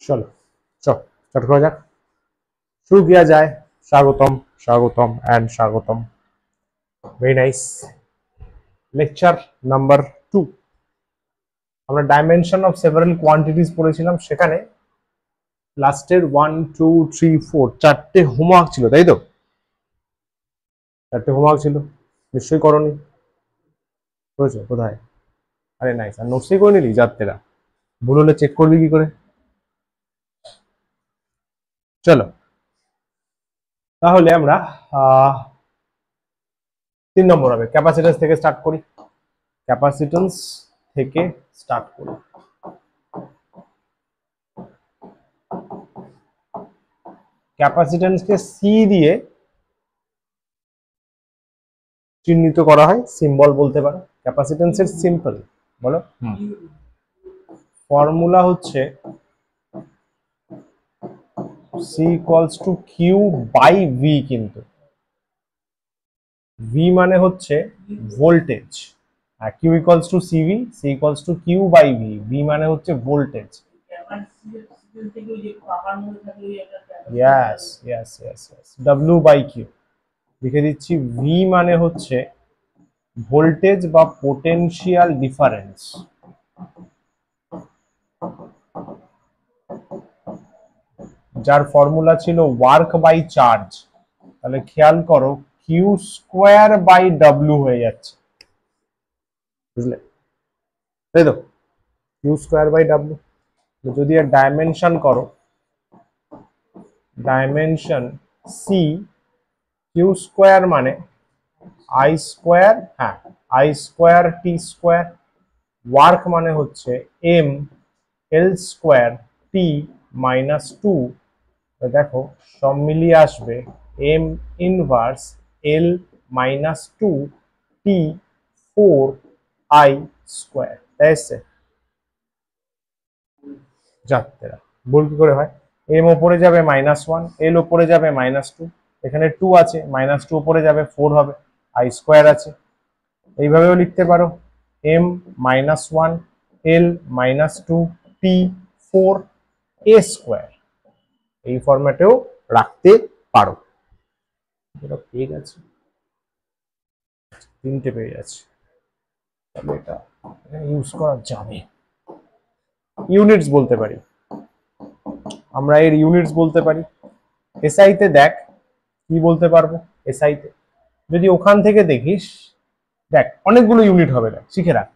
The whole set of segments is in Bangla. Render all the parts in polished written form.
चलो चलो स्टार्ट करा जाक। शुरू किया जाए। स्वागतम स्वागतम एंड स्वागतम। Very nice. लेक्चर नंबर 2 আমরা ডাইমেনশন অফ সেভারাল কোয়ান্টিটিজ পড়েছিলাম। সেখানে লাস্টের 1 2 3 4 চারটে হোমওয়ার্ক ছিল, তাই তো? চারটে হোমওয়ার্ক ছিল, নিশ্চয়ই করনি। করেছো? কোথায়? আরে নাইস। আর নোটসই করে নিলি? যাত্রেরা ভুল হলে চেক করবি কি করে? চলো তাহলে আমরা 3 নম্বর হবে ক্যাপাসিট্যান্স থেকে স্টার্ট করি। ক্যাপাসিট্যান্স থেকে স্টার্ট করি। ক্যাপাসিট্যান্সকে সি দিয়ে চিহ্নিত করা হয়, সিম্বল বলতে পারো। ক্যাপাসিট্যান্সের সিম্পল বলো। ফর্মুলা হচ্ছে C equals to Q by V. কিন্তু ভি মানে হচ্ছে ভোল্টেজ, আর Q equals to CV, C equals to Q by V. V মানে হচ্ছে voltage. Yes yes yes yes, W by Q লিখে দিচ্ছি। ভি মানে হচ্ছে ভোল্টেজ বা পোটেনশিয়াল ডিফারেন্স। যার ফর্মুলা ছিল ওয়ার্ক বাই চার্জ। তাহলে খেয়াল করো কিউ স্কোয়ার বাই ডব্লিউ হয়ে যাচ্ছে, বুঝলে? তাই তো, কিউ স্কোয়ার বাই ডব্লিউ। যদি এর ডাইমেনশন করো, ডাইমেনশন সি, কিউ স্কোয়ার মানে আই স্কোয়ার, হ্যাঁ I square T square. Work মানে হচ্ছে M L square T minus two. দেখো সব মিলিয়ে আসবে M inverse L minus two T four I square. তাই এসছে? যাত্রা ভুল কি করে হয়? এম ওপরে যাবে -1, এল ওপরে যাবে -2, এখানে 2 আছে, -2 ওপরে যাবে 4 হবে, আই স্কোয়ার আছে। এইভাবেও লিখতে পারো এম -1 এল -2 টি 4 এ স্কোয়ার। এই ফরম্যাটেও রাখতে পারো। এটা পেয়ে গেছে, তিনটে পেয়ে যাচ্ছে, তাহলে এটা ইউজ করা যাবে। ইউনিটস বলতে পারি আমরা, এর ইউনিটস বলতে পারি। এসআই তে দেখ কি বলতে পারবো। এসআই তে যদি ওখান থেকে দেখিস, দেখ অনেকগুলো ইউনিট হবে, দেখ শিখে রাখ।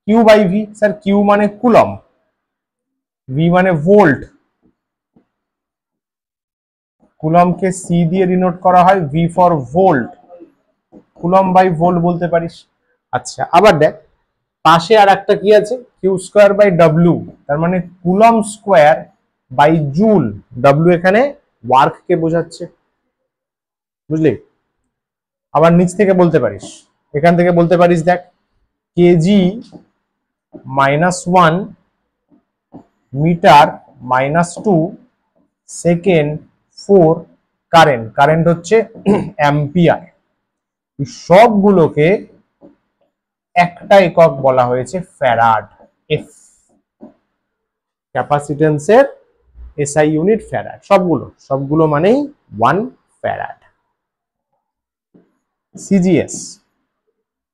Q by V, sir Q মানে কুলম, ভি মানে ভোল্ট। কুলমকে সি দিয়ে ডিনোট করা হয়, V for volt. Coulomb by volt বলতে পারিস। আচ্ছা আবার দেখ পাশে আর একটা কি আছে, কিউ স্কোয়ার বাই ডব্লিউ, তার মানে coulomb square by joule. W এখানে ওয়ার্ক কে বোঝাচ্ছে, বুঝলি? আবার নিচ থেকে বলতে পারিস, এখান থেকে বলতে পারিস, দেখ KG -1 metre -2 second 4 current. Current হচ্ছে অ্যাম্পিয়ার। সবগুলোকে একটা একক বলা হয়েছে ফ্যারাড, এফ। ক্যাপাসিটেন্সের এসআই ইউনিট ফ্যারাড। সবগুলো মানেই 1 ফ্যারাড। সিজিএস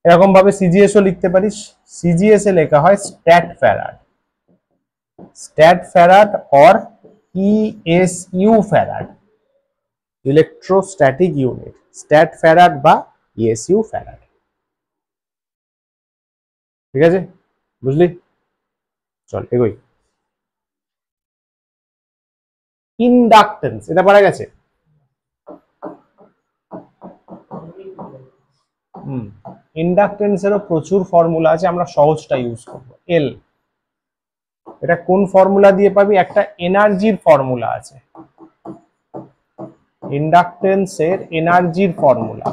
এরকম ভাবে সিজিএস ও লিখতে পারিস। সিজিএস এ লেখা হয় stat farad, stat farad or ESU farad, electrostatic unit. Stat farad বা ইএসইউ ফ্যারাড। ঠিক আছে, বুঝলি? চল এগোই। ইন্ডাকটেন্স, এটা পারা গেছে? ইন্ডাকটেন্সেরও প্রচুর ফর্মুলা আছে, আমরা সহজটা ইউজ করব। এল, এটা কোন ফর্মুলা দিয়ে পাবি? একটা এনার্জির ফর্মুলা আছে, ইন্ডাকটেন্সের এনার্জির ফর্মুলা।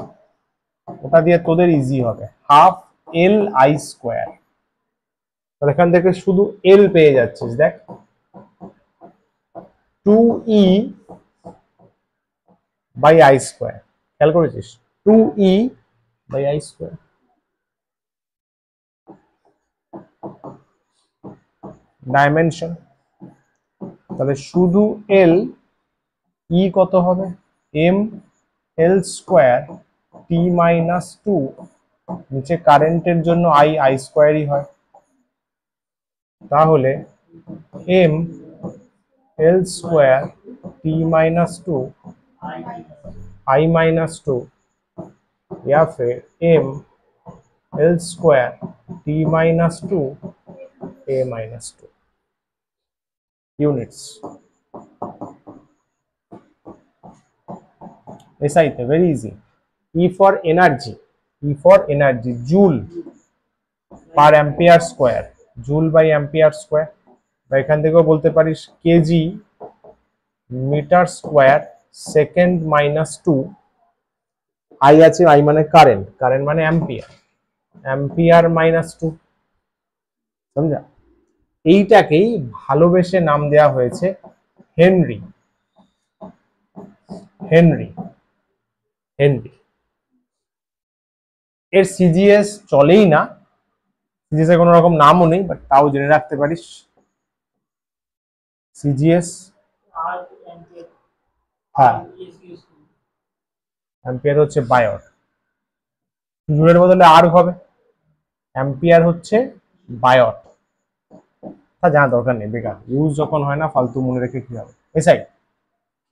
ওটা দিয়ে তোদের ইজি হবে, হাফ এল আই স্কোয়ার। তাহলে এখান থেকে শুধু এল পেয়ে যাচ্ছিস, দেখ 2e বাই আই স্কোয়ার। খেয়াল করেছিস? 2e by I square. Dimension তাহলে শুধু এল, ই কত হবে, M L square T minus two, নিচে কারেন্টের জন্য আই, আই স্কোয়ারই হয়, তাহলে M L square T minus two I minus two, या फिर M L square T minus two A minus two units. ऐसा ही थे, very easy. E for energy, E for energy joule पर ampere square, joule by ampere square, এখান থেকেও বলতে পারিস KG metre square second minus two, I আছে, আই মানে কারেন্ট, কারেন্ট মানে অ্যাম্পিয়ার, অ্যাম্পিয়ার মাইনাস টু। समझा? এইটাকেই ভালোবেসে নাম দেয়া হয়েছে হেনরি, হেনরি, হেনরি। এর সিজিএস চলেই না, সিজিএস এর কোনো রকম নামও নেই, বাট তাও জেনে রাখতে পারিস সিজিএস, হ্যাঁ অ্যাম্পিয়ার হচ্ছে বায়ট, জুলের বদলে আর্গ হবে, অ্যাম্পিয়ার হচ্ছে বায়ট, তা জানা দরকার নেই, বেকার, ইউজ যখন হয় না ফালতু মনে রেখে কি হবে। এসআই,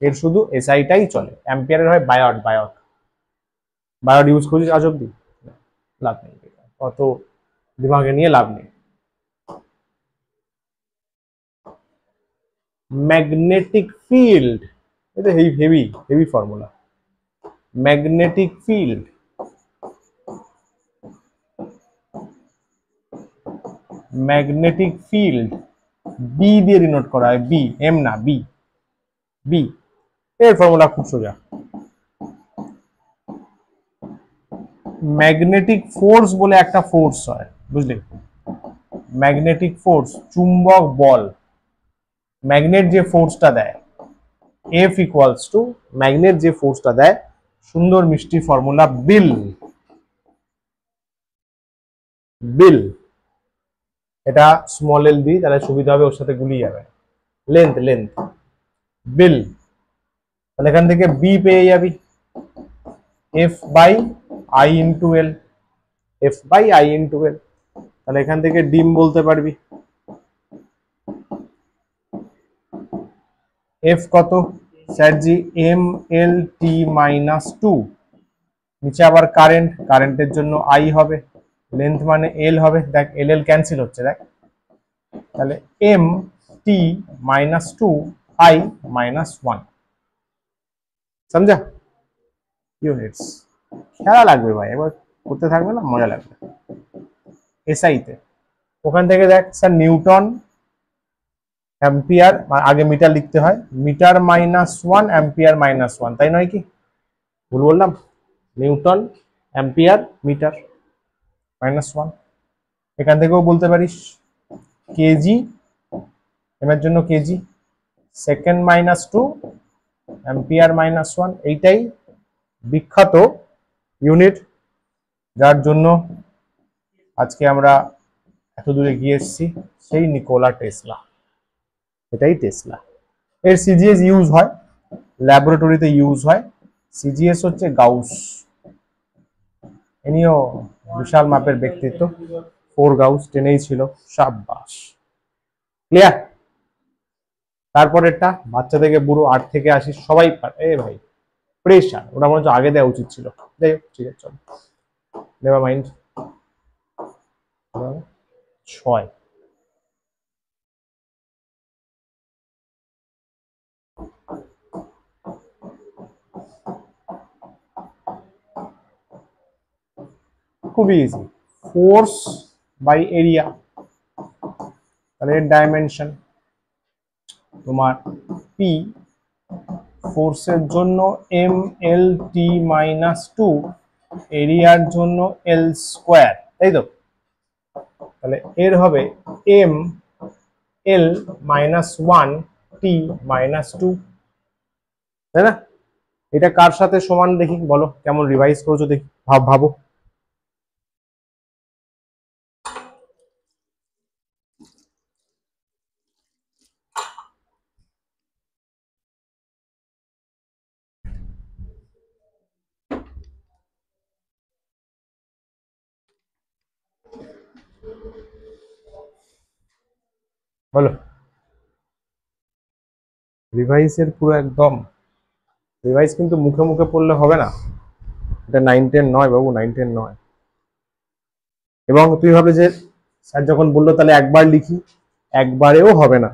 এর শুধু এসআইটাই চলে, অ্যাম্পিয়ারের হয় বায়ট, বায়ট, বায়ট ইউজ করিস আজ অব্দি, লাভ নেই, অত দিমাগে নিয়ে লাভ নেই। ম্যাগনেটিক ফিল্ড, এটা heavy heavy formula, magnetic field, magnetic field B দিয়ে ডিনোট করা হয়, বি, এম না, বি, বি। এর ফর্মুলা খুব সোজা, ম্যাগনেটিক ফোর্স বলে একটা ফোর্স হয়, বুঝলি, ম্যাগনেটিক ফোর্স, চুম্বক বল, ম্যাগনেট যে ফোর্সটা দেয়, এফ ইকুয়ালস টু, ম্যাগনেট যে ফোর্সটা দেয়, সুন্দর মিষ্টি ফর্মুলা, বিল, বিল, এটা স্মল এল বি, তাহলে সুবিধা হবে, ওর সাথে গুলিয়ে যাবে, লেন্থ, লেন্থ, বিল, তাহলে এখান থেকে বি পেয়ে যাবি F by I into L, F by I into L, তাহলে এখান থেকে ডিম বলতে পারবি, এফ কত sir ji, M L T minus two, নিচে আবার কারেন্ট, কারেন্টের জন্য আই হবে, লেন্থ মানে এল হবে, দেখ এল এল ক্যান্সেল হচ্ছে, দেখ, তাহলে M T minus two I minus one, সমঝা? ইউনিটস, খেলা লাগবে ভাই, এবার করতে থাকবে না, মজা লাগবে। এসআইতে ওখান থেকে দেখ স্যার নিউটন, অ্যাম্পিয়ার, আগে মিটার লিখতে হয়, metre minus one, ampere minus one, তাই নয় কি? ভুল বললাম? Newton, ampere, metre minus one, এখান থেকেও বলতে পারিস কেজি, এম এর জন্য KG, second minus two, ampere minus one, এইটাই বিখ্যাত ইউনিট, যার জন্য আজকে আমরা এত দূরে গিয়ে এসেছি, সেই নিকোলা টেসলা, এটাই টেসলা। এর সিজিএস ইউজ হয়, ল্যাবরেটরিতে ইউজ হয়, সিজিএস হচ্ছে গাউস, ইনিও বিশাল মাপের ব্যক্তিত্ব, 4 গাউস, 10এই ছিল, সাব্বাস, ক্লিয়ার? তারপরেরটা বাচ্চা থেকে বুড়ো, 8 থেকে 80 সবাই পারে, এ ভাই প্রেশার, ওটা মনে হচ্ছে আগে দেওয়া উচিত ছিল, যাই হোক ঠিক আছে, চলো, নেভার মাইন্ড। 6, খুবই ইজি, ফোর্স বাই এরিয়া, তাহলে এর ডাইমেনশন তোমার পি, ফোর্সের জন্য M L T minus two, এরিয়ার জন্য এল স্কোয়ার, তাই তো? তাহলে এর হবে M L minus one T minus two, তাই না? এটা কার সাথে সমান দেখি বলো, কেমন রিভাইজ করেছো দেখি, ভাবো। বলো রিভাইসের পুরো একদম রিভাইস কিন্তু মুখে মুখে পড়লে হবে না, এটা 9-10 নয় বাবু, 9-10 নয়। এবং তুই ভাবে যে স্যার যখন বললো তাহলে একবার লিখি, একবারেও হবে না,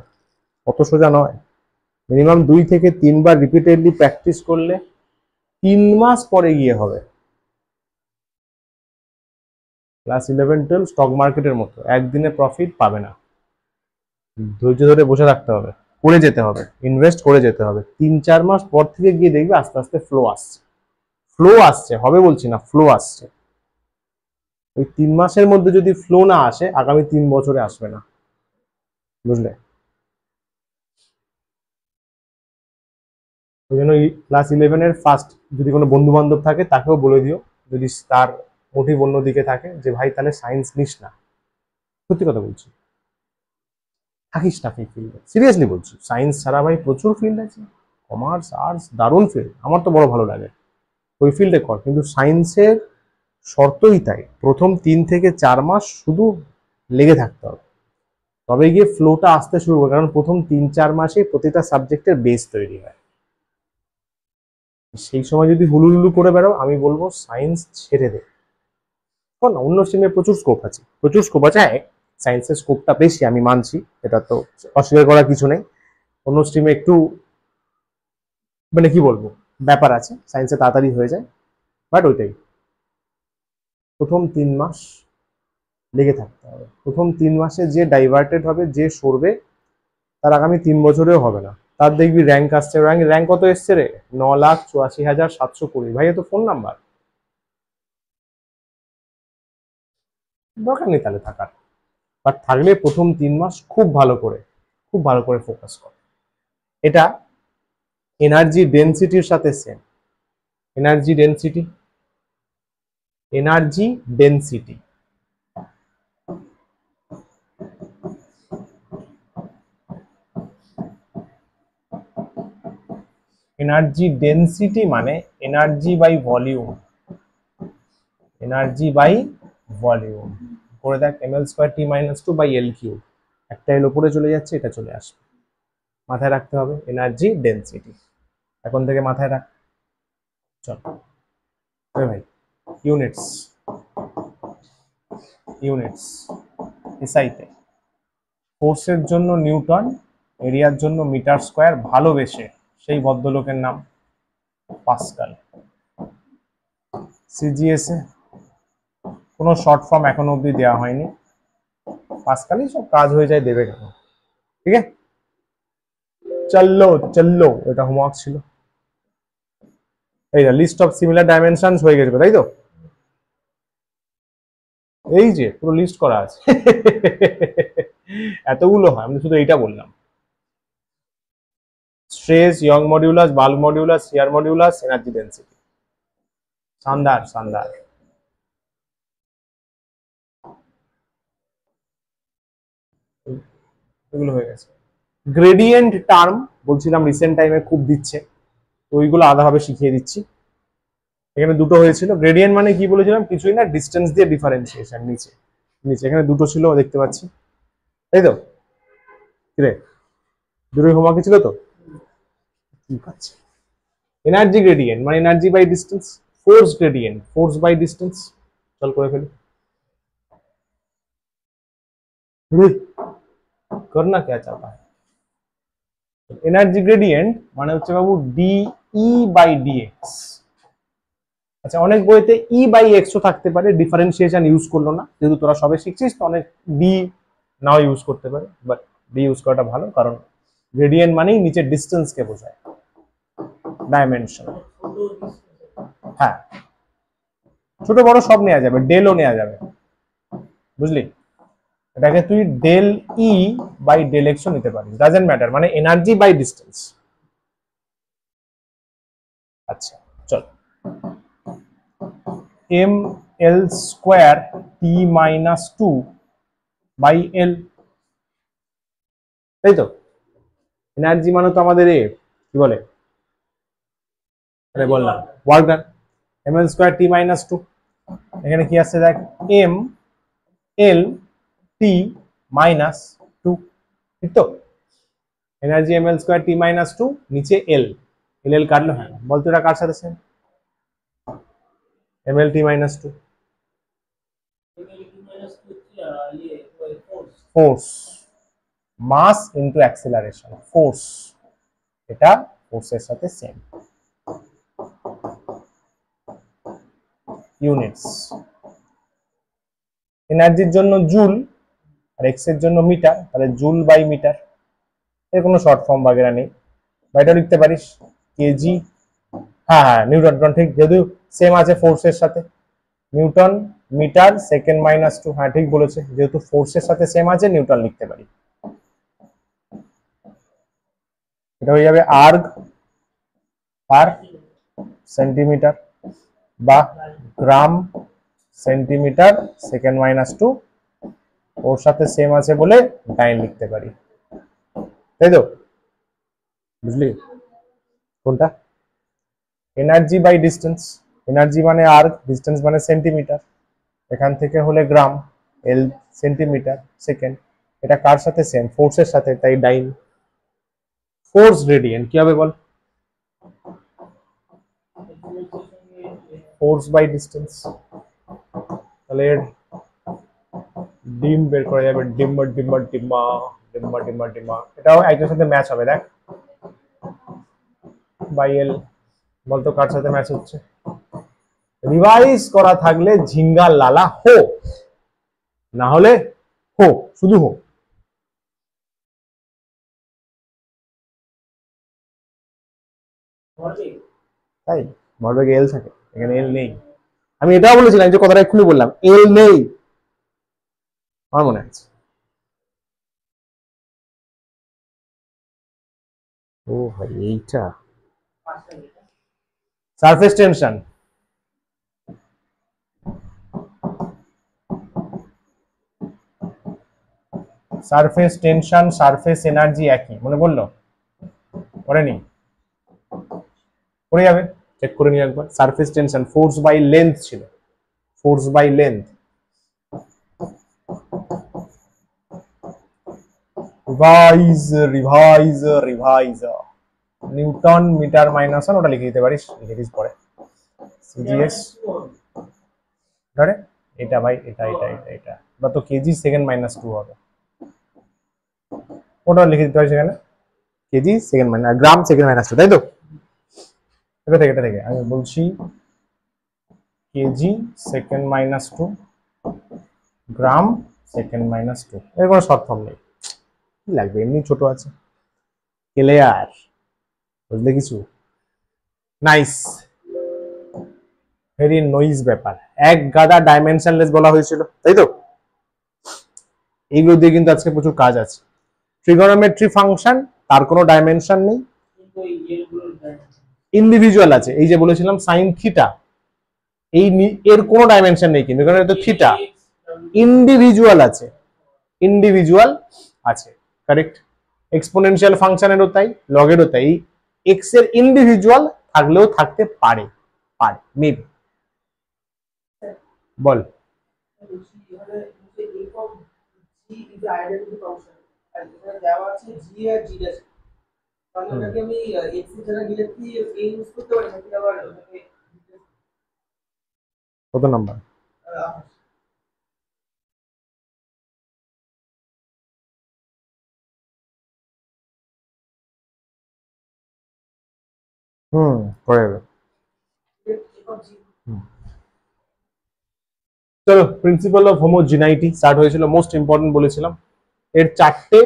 অত সোজা নয়। মিনিমাম 2 থেকে 3 বার রিপিটেডলি প্র্যাকটিস করলে 3 মাস পরে গিয়ে হবে। ক্লাস 11-12 স্টক মার্কেটের মতো একদিনে প্রফিট পাবে না, ধৈর্য ধরে বসে থাকতে হবে, করে যেতে হবে, ইনভেস্ট করে যেতে হবে। 3-4 মাস পর থেকে গিয়ে দেখবে আস্তে আস্তে ফ্লো আসছে, ফ্লো আসছে, হবে বলছি না, ফ্লো আসছে। ওই 3 মাসের মধ্যে যদি ফ্লো না আসে আগামী 3 বছরে আসবে না, বুঝলে? ওই জন্য ক্লাস 11-এর ফার্স্ট যদি কোনো বন্ধু বান্ধব থাকে তাকেও বলে দিও, যদি তার মোটিভ অন্য দিকে থাকে, যে ভাই তাহলে সায়েন্স নিস না, সত্যি কথা বলছি, থাকিস না এই ফিল্ডে, সিরিয়াসলি বলছি। সায়েন্স ছাড়া ভাই প্রচুর ফিল্ড আছে, কমার্স আর্টস দারুণ ফিল্ড, আমার তো বড় ভালো লাগে, ওই ফিল্ডে কর। কিন্তু সায়েন্সের শর্তই তাই, প্রথম 3 থেকে 4 মাস শুধু লেগে থাকতে হবে, তবে গিয়ে ফ্লোটা আসতে শুরু করে, কারণ প্রথম 3-4 মাসে প্রতিটা সাবজেক্টের বেস তৈরি হয়। সেই সময় যদি হুলুহুলু করে বেরো, আমি বলবো সায়েন্স ছেড়ে দে। না, অন্য স্ট্রিমে প্রচুর স্কোপ আছে, প্রচুর স্কোপ আছে। হ্যাঁ, সায়েন্সের স্কোপটা বেশি, আমি মানছি, এটা তো অস্বীকার করার কিছু নেই। অন্য স্ট্রিমে একটু মানে কি বলবো, ব্যাপার আছে, সায়েন্সে তাড়াতাড়ি হয়ে যায়, বাট ওইটাই প্রথম 3 মাস লেগে থাকতে হবে। প্রথম 3 মাসে যে ডাইভার্টেড হবে, যে সরবে, তার আগামী 3 বছরেও হবে না। তার দেখবি র্যাঙ্ক আসছে, র্যাঙ্ক কত এসছে রে, 9,84,720। ভাই এ তো ফোন নাম্বার, দরকার নেই তাহলে থাকার। বাট থাকলে প্রথম 3 মাস খুব ভালো করে, খুব ভালো করে ফোকাস কর। এটা এনার্জি ডেনসিটির সাথে same. Energy density, energy density, energy density মানে energy by volume, energy by volume. করে দেখ ml²T-2/L3, একটা এল উপরে চলে যাচ্ছে, এটা চলে আসবে, মাথায় রাখতে হবে এনার্জি ডেনসিটি, এখন থেকে মাথায় রাখ। চল ভাই, ইউনিটস, ইউনিটস এসআইতে ফোর্সের জন্য নিউটন, এরিয়ার জন্য মিটার স্কোয়ার, ভালোবেসে সেই ভদ্রলোকের নাম পাস্কাল। সিজিএসে কোনো শর্ট ফর্ম এখনো অবধি দেওয়া হয়নি, পাস্কালই সব কাজ হয়ে যায়, দেবে কেন? ঠিক আছে, চললো চললো, এটা হোমওয়ার্ক ছিল। এই লিস্ট অফ সিমিলার ডাইমেনশনস হয়ে গেছে, তাই তো? এই যে পুরো লিস্ট করা আছে এতগুলো হয়, আমি শুধু এইটা বললাম। Stress, Young modulus, bulk modulus, shear modulus, energy density. শানদার শানদার। এগুলো হয়ে গেছে। গ্রেডিয়েন্ট টার্ম বলছিলাম রিসেন্ট টাইমে খুব দিচ্ছে, তো ওইগুলো আলাদাভাবে শিখিয়ে দিচ্ছি। এখানে দুটো হয়েছিল। গ্রেডিয়েন্ট মানে কি বলেছিলাম, কিছুই না, ডিস্টেন্স দিয়ে ডিফারেন্সিয়েশন। নিচে নিচে এখানে দুটো ছিল দেখতে পাচ্ছি, তাই তো? রে দুটোই হোমওয়ার্কে ছিল তো, ঠিক আছে। এনার্জি গ্রেডিয়েন্ট মানে energy by distance, force gradient force by distance. চল করে ফেলি, করনা क्या चाहता है। এনার্জি গ্রেডিয়েন্ট মানে হচ্ছে বাবু dE/dx। আচ্ছা, অনেক বইতে E/x ও থাকতে পারে, ডিফারেন্সিয়েশন ইউজ করলো না, যেহেতু তোরা সবে শিখছিস তো অনেক ডি নাও ইউজ করতে পারে, বাট ডি ইউজ করাটা ভালো, কারণ গ্রেডিয়েন্ট মানেই নিচের ডিস্টেন্সকে বোঝায়, ডাইমেনশন। হ্যাঁ, ছোট বড় সব নেওয়া যাবে, ডেলও নেওয়া যাবে, বুঝলি? এটাকে তুই del E/del x ও নিতে পারিস, ডাজেন্ট ম্যাটার, মানে এনার্জি বাই ডিস্টেন্স। আচ্ছা চল, ml²T-2/L, তাই তো? এনার্জি মানে তো আমাদের কি বলে, আরে বললাম ওয়ার্ক ডান, ml²T-2। এখানে কি আসছে দেখ, m l t -2, ঠিক তো? Energy ml square t minus 2, নিচে l, l কাটলো। হ্যাঁ বলতো এটা কার সাথে same? ml t minus 2 force, mass into acceleration, force, এটা ফোর্সের সাথে সেম। ইউনিটস, এনার্জির জন্য জুল আর এক্স এর জন্য মিটার, তাহলে জুল বাই মিটার, এর কোনো শর্ট ফর্ম বাগেরা নেই, বা এটা লিখতে পারিস কেজি। হ্যাঁ হ্যাঁ নিউটন, ঠিক, যেহেতু সেম আছে ফোর্সের সাথে, নিউটন মিটার সেকেন্ড মাইনাস 2, হ্যাঁ ঠিক বলেছে, যেহেতু ফোর্সের সাথে সেম আছে নিউটন লিখতে পারি। এটা হয়ে যাবে আর্গ পার সেন্টিমিটার বা গ্রাম সেন্টিমিটার সেকেন্ড মাইনাস 2, ওর সাথে সেম আছে বলে ডাইন লিখতে পারি, তাই তো? বুঝলি কোনটা? এনার্জি বাই ডিস্টেন্স, এনার্জি মানে আর্গ, ডিস্টেন্স মানে সেন্টিমিটার, এখান থেকে হলে গ্রাম, এল সেন্টিমিটার সেকেন্ড, এটা কার সাথে সেম? ফোর্সের সাথে, তাই ডাইন। ফোর্স রেডিয়েন্ট কি হবে বল? ফোর্স বাই ডিস্টেন্স, তাহলে ডিম বের করা যাবে, ডিম্বা ডিম্বা ডিম্বা ডিম্বা ডিম্বা ডিম্বা, এটাও একটার সাথে ম্যাচ হবে, দেখ বাই এল, বলতো কার সাথে ম্যাচ হচ্ছে? রিভাইজ করা থাকলে ঝিঙ্গা লালা হো, না হলে হো, শুধু হো। তাই ভরবেগে এল থাকে, এখানে এল নেই। আমি এটাও বলেছিলাম, যে কথাটা এক্ষুনি বললাম, এল নেই, আমার মনে আছে। ও ভাই এইটা surface tension, surface tension surface energy একই, মনে পড়লো? পড়েনি? পড়ে যাবে, চেক করে নিও একবার। Surface tension force by length ছিল, force by length, revise revise revise, Newton metre minus 1, ওটা লিখে দিতে পারিস, লিখে দিস পরে, সিজিএস ধরে এটা ভাই, এটা এটা এটা এটা, বা তো কেজি সেকেন্ড মাইনাস 2 হবে, ওটা লিখে দিতে পারিস এখানে, কেজি সেকেন্ড মাইনাস, গ্রাম সেকেন্ড মাইনাস 2, তাই তো? এটা থেকে আমি বলছি কেজি সেকেন্ড মাইনাস 2, গ্রাম সেকেন্ড মাইনাস 2, এর কোনো শর্ট ফর্ম নেই, কি লাগবে, এমনি ছোট আছে, ক্লিয়ার? বুঝলে কিছু? নাইস, ভেরি নইজ ব্যাপার, এক গাদা ডাইমেনশনলেস বলা হয়েছিল, তাই তো? এইগুলো দিয়ে কিন্তু আজকে প্রচুর কাজ আছে। ট্রিগোনোমেট্রি ফাংশন, তার কোনো ডাইমেনশন নেই, ইন্ডিভিজুয়াল আছে, এই যে বলেছিলাম সাইন থিটা, এই এর কোনো ডাইমেনশন নেই, কিন্তু কারণ এটা থিটা, ইন্ডিভিজুয়াল আছে, ইন্ডিভিজুয়াল আছে, কারেক্ট। এক্সপোনেনশিয়াল ফাংশনেরও তাই, লগেরও তাই, এক্স এর ইন্ডিভিজুয়াল থাকলেও থাকতে পারে, পারে মেবি। বল কত নাম্বার? করে যাবে। চলো, প্রিন্সিপাল অফ হোমোজিনাইটি স্টার্ট হয়েছিল, মোস্ট ইম্পর্টেন্ট বলেছিলাম, এর চারটে,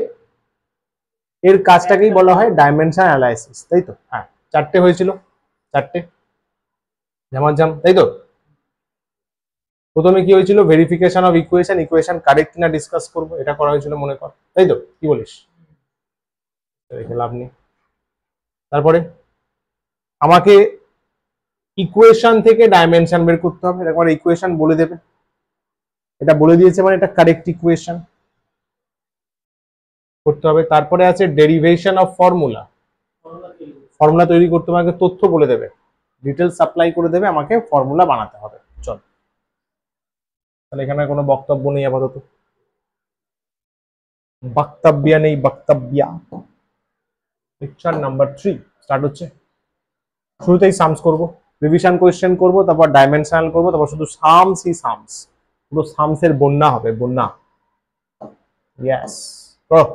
এর কাজটাকেই বলা হয় ডাইমেনশন অ্যানালাইসিস, তাই তো? হ্যাঁ চারটে হয়েছিল, চারটে ঝামাঝাম, তাই তো? প্রথমে কি হয়েছিল? Verification of equation, equation correct কিনা ডিসকাস করবো, এটা করা হয়েছিল মনে কর, তাই তো? কি বলিস? রেখে লাভ নেই। তারপরে আমাকে ইকুয়েশন থেকে ডাইমেনশন বের করতে হবে, একবার ইকুয়েশন বলে দেবে, এটা বলে দিয়েছে মানে এটা কারেক্ট ইকুয়েশন করতে হবে। তারপরে আছে ডেরিভেশন অফ ফর্মুলা, ফর্মুলা তৈরি করতে আমাকে তথ্য বলে দেবে, ডিটেলস সাপ্লাই করে দেবে, আমাকে ফর্মুলা বানাতে হবে। চল, তাহলে এখানে কোনো বক্তব্য নেই আপাতত। বক্তব্য নেই, বক্তব্য। লেকচার নাম্বার 3 স্টার্ট হচ্ছে। শুরুতেই সামস করব, রিভিশন কোশ্চেন করব, তারপর ডাইমেনশনাল করব, তারপর শুধু সামসই সামস, পুরো সামসের বন্যা হবে, বন্যা। ইয়েস, করো।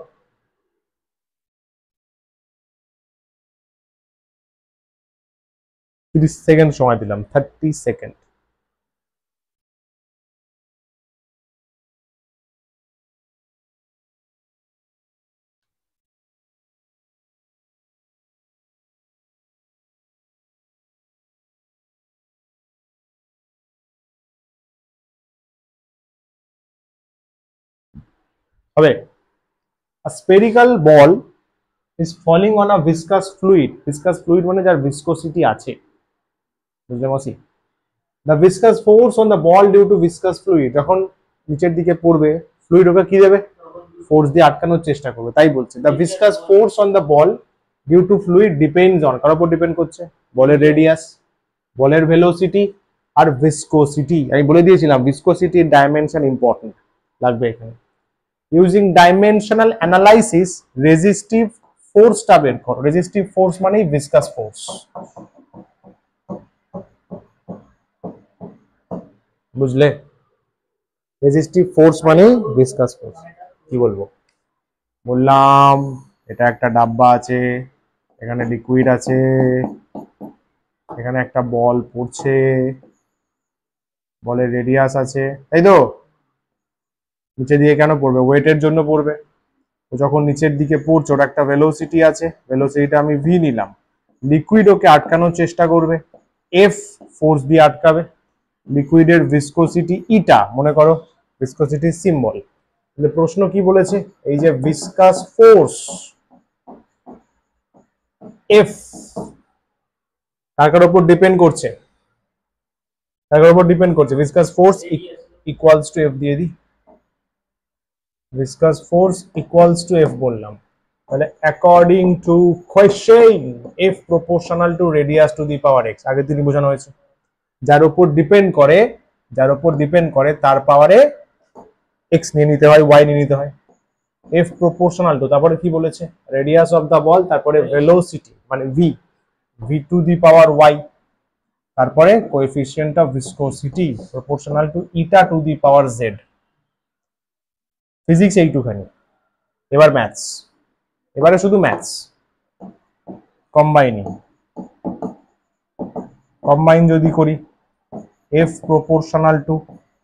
30 সেকেন্ড সময় দিলাম, 30 সেকেন্ড। হবে, a spherical ball is falling on a viscous fluid, viscous fluid মানে যার viscosity আছে, বুঝলে মসি? The viscous force on the ball due to viscous fluid, যখন নিচের দিকে পড়বে ফ্লুইড ওকে কি দেবে? ফোর্স দিয়ে আটকানোর চেষ্টা করবে, তাই বলছে the viscous force on the ball due to fluid depends on, কার উপর ডিপেন্ড করছে? বলের রেডিয়াস, বলের ভেলোসিটি আর ভিসকোসিটি। আমি বলে দিয়েছিলাম ভিসকোসিটির ডাইমেনশন ইম্পর্টেন্ট লাগবে এখানে। ইউজিং ডাইমেনশনাল অ্যানালাইসিস রেজিস্টিভ ফোর্সটা বের করো। রেজিস্টিভ ফোর্স মানেই ভিসকাস ফোর্স, বুঝলে? রেজিস্টিভ ফোর্স মানেই ভিসকাস ফোর্স। কি বলবো? বললাম এটা একটা ডাব্বা আছে, এখানে লিকুইড আছে, এখানে একটা বল পড়ছে, বলের রেডিয়াস আছে, তাই তো? নিচে দিয়ে কেন পড়বে? ওয়েটের জন্য পড়বে। তো যখন নিচের দিকে পড়ছে ওর একটা ভেলোসিটি আছে, ভেলোসিটিটা আমি ভি নিলাম। লিকুইড ওকে আটকানোর চেষ্টা করবে, এফ ফোর্স দিয়ে আটকাবে। লিকুইডের ভিসকোসিটি ইটা, মনে করো ভিসকোসিটির সিম্বল। তাহলে প্রশ্ন কি বলেছে? এই যে ভিসকাস ফোর্স এফ কার উপর ডিপেন্ড করছে? কার উপর ডিপেন্ড করছে? Viscous force equals two F দিয়ে দিই, viscous force equals to F বললাম। তাহলে according to question F proportional to radius to the power x, আগে তিনি বোঝানো হয়েছে যার উপর ডিপেন্ড করে, যার উপর ডিপেন্ড করে তার পাওয়ারে x নিয়ে নিতে হয়, y নিয়ে নিতে হয়। F proportional to, তারপরে কি বলেছে? radius of the ball, তারপরে velocity মানে v, v to the power y, তারপরে coefficient of viscosity proportional to eta to the power z। Physics এইটুখানি, এবার ম্যাথস, এবারে শুধু ম্যাথস। কম্বাইন যদি করি, F proportional to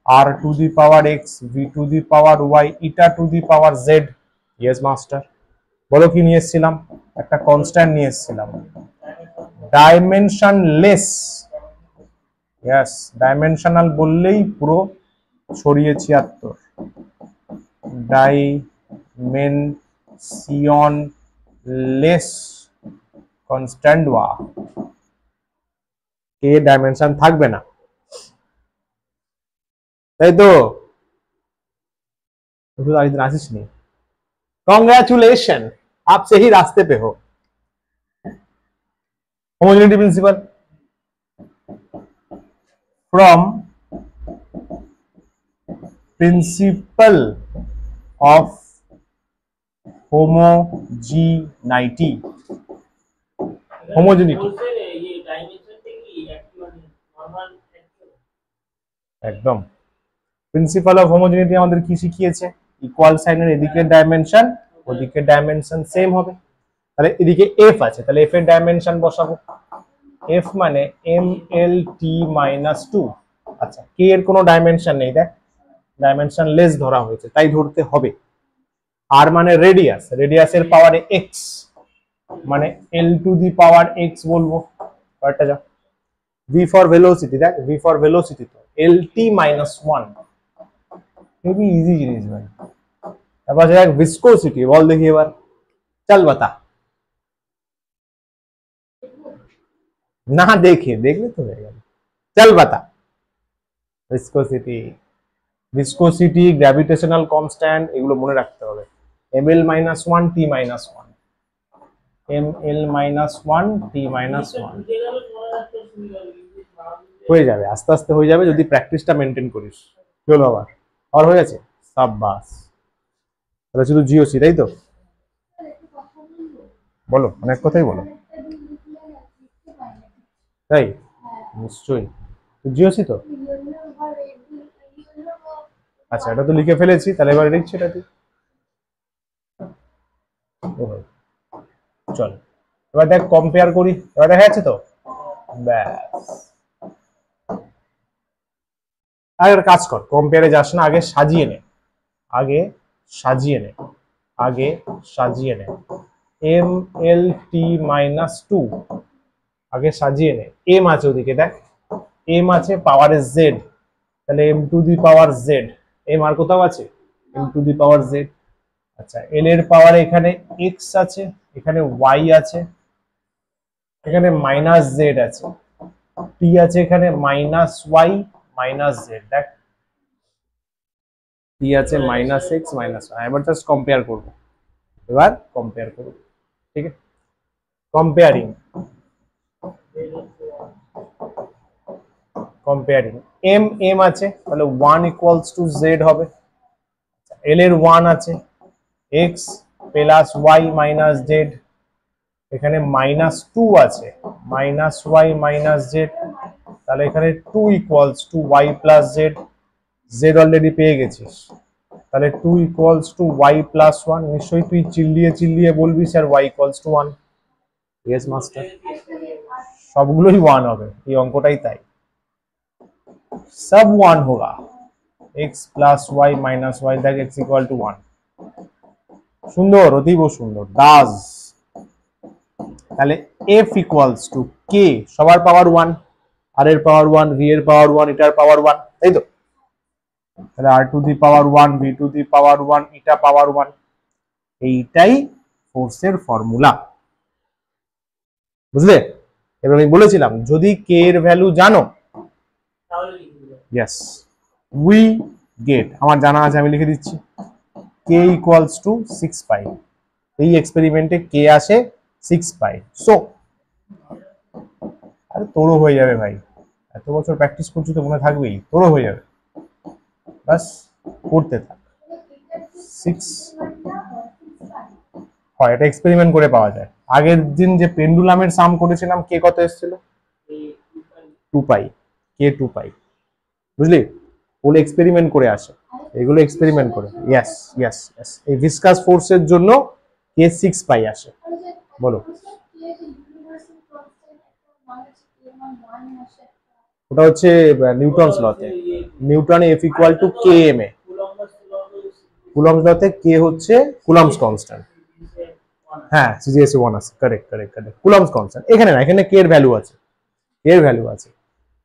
R to the power X, V to the power Y, eta to the power Z. Yes master. বলো কি নিয়ে এসেছিলাম? একটা কনস্ট্যান্ট নিয়ে এসেছিলাম, ডাইমেনশনলেস। ইয়েস, ডাইমেনশনাল বললেই পুরো ছড়িয়ে 76। ডাইমেনশনলেস কনস্ট্যান্ট ওয়া, কে ডাইমেনশন থাকবে না, তাই তো? दिन आशीष नहीं, कॉन्ग्रेचुलेशन, आप सही रास्ते पे हो। Homogeneity principle, from principle of homogeneity, homogeneity একদম। প্রিন্সিপাল অফ হোমোজেনিটি আমাদের কি শিখিয়েছে? ইকুয়াল সাইনের এদিকে ডাইমেনশন ওদিকে ডাইমেনশন সেম হবে। তাহলে এদিকে এফ আছে, তাহলে এফ এর ডাইমেনশন বসাবো। এফ মানে এম এল টি মাইনাস 2। আচ্ছা, কে এর কোনো ডাইমেনশন নেই, দেখ ডাইমেনশন লেস ধরা হয়েছে তাই ধরতে হবে। আর মানে রেডিয়াস, রেডিয়াসের পাওয়ারে এক্স মানে এল টু দি পাওয়ার এক্স বলবো। কয়টা যা ভি ফর ভেলোসিটি, দেখ ভি ফর ভেলোসিটি তো এল টি মাইনাস 1, খুবই ইজি জিনিস ভাই। তারপর দেখ ভিসকোসিটি, বল দেখি এবার, চল বাতা। না দেখে, দেখলে তো হয়ে গেল, চল বাতা। ভিসকোসিটি, ভিসকোসিটি, গ্র্যাভিটেশনাল কনস্ট্যান্ট, এগুলো মনে রাখতে হবে। এম এল মাইনাস 1 টি মাইনাস 1, এম এল মাইনাস 1 টি মাইনাস 1 হয়ে যাবে, আস্তে আস্তে হয়ে যাবে যদি প্র্যাকটিসটা মেনটেন করিস। চলো আবার, আর হয়ে গেছে, সাব্বাস। তাহলে শুধু জিওসি, তাই তো? বলো, অনেক কথাই বলো। তাই? নিশ্চয়ই। জিওসি তো। আচ্ছা, এটা তো লিখে ফেলেছি, তাহলে এবার লিখছি এটা তুই। চল এবার দেখ, কম্পেয়ার করি। এবার দেখা যাচ্ছে তো? ব্যাস। আর কাজ কর, কম্পেয়ারে যাস না, আগে সাজিয়ে নে, আগে সাজিয়ে নে, আগে সাজিয়ে নে। M L T minus two, আগে সাজিয়ে নে। এম আছে ওদিকে, দেখ এম আছে পাওয়ারে জেড, তাহলে M to the power Z. M আর কোথাও আছে? M to the power Z. আচ্ছা, এল এর পাওয়ারে এখানে এক্স আছে, এখানে ওয়াই আছে, এখানে মাইনাস জেড আছে, টি আছে এখানে মাইনাস ওয়াই মাইনাস জেড। দেখ টি আছে মাইনাস এক্স মাইনাস ওয়াই। এবার জাস্ট কম্পেয়ার করবো, এবার কম্পেয়ার করবো, ঠিক আছে? Comparing, comparing. এম এম আছে, তাহলে 1 ইকুয়ালস টু জেড হবে। এল এর 1 আছে, x plus y minus z, এখানে মাইনাস 2 আছে, মাইনাস ওয়াই মাইনাস জেড, তাহলে এখানে 2 equals to y plus z. Z already পেয়ে গেছিস, তাহলে 2 ইকুয়ালস টু ওয়াই প্লাস 1। নিশ্চয়ই তুই চিল্লিয়ে চিল্লিয়ে বলবি sir y equals to 1। Yes master, সবগুলোই 1 হবে, এই অঙ্কটাই তাই। सब 1 होगा, x plus y minus y देख x इक्वल टू 1। সুন্দর, অতীব সুন্দর। ডাজ, তাহলে f ইকুয়ালস টু k, সবার পাওয়ার 1, আর এর পাওয়ার 1, v এর পাওয়ার 1, এটার পাওয়ার 1, তাই তো? তাহলে r to the power 1, v to the power 1, এটা পাওয়ার 1। এইটাই ফোর্সের ফর্মুলা, বুঝলে? এবার আমি বলেছিলাম যদি k এর ভ্যালু জানো, ইয়েস উই গেট, আমার জানা আছে, আমি লিখে দিচ্ছি k ইকুয়ালস টু 6 পাই। এই এক্সপেরিমেন্টে k আসে 6 পাই। সো আরে তোরও হয়ে যাবে ভাই, এত বছর প্র্যাকটিস করছি তো মনে থাকবেই, তোরও হয়ে যাবে, বাস করতে থাক। 6 হয়, এটা এক্সপেরিমেন্ট করে পাওয়া যায়। আগের দিন যে পেন্ডুলামের সাম করেছিলাম, কে কত এসেছিল? 2 পাই, কে 2 পাই, বুঝলি? ওগুলো এক্সপেরিমেন্ট করে আসে, এগুলো এক্সপেরিমেন্ট করে। ইয়েস ইয়েস ইয়েস, এই ভিসকাস ফোর্সের জন্য কে 6 পাই আসে। বলো, ওটা হচ্ছে নিউটনস লতে, Newton F equal to K M A. Coulomb's লতে কে হচ্ছে কুলম্বস কনস্ট্যান্ট। হ্যাঁ, সিজিএসে 1 আছে, correct correct correct. Coulomb's constant এখানে না, এখানে কে এর ভ্যালু আছে, কে এর ভ্যালু আছে।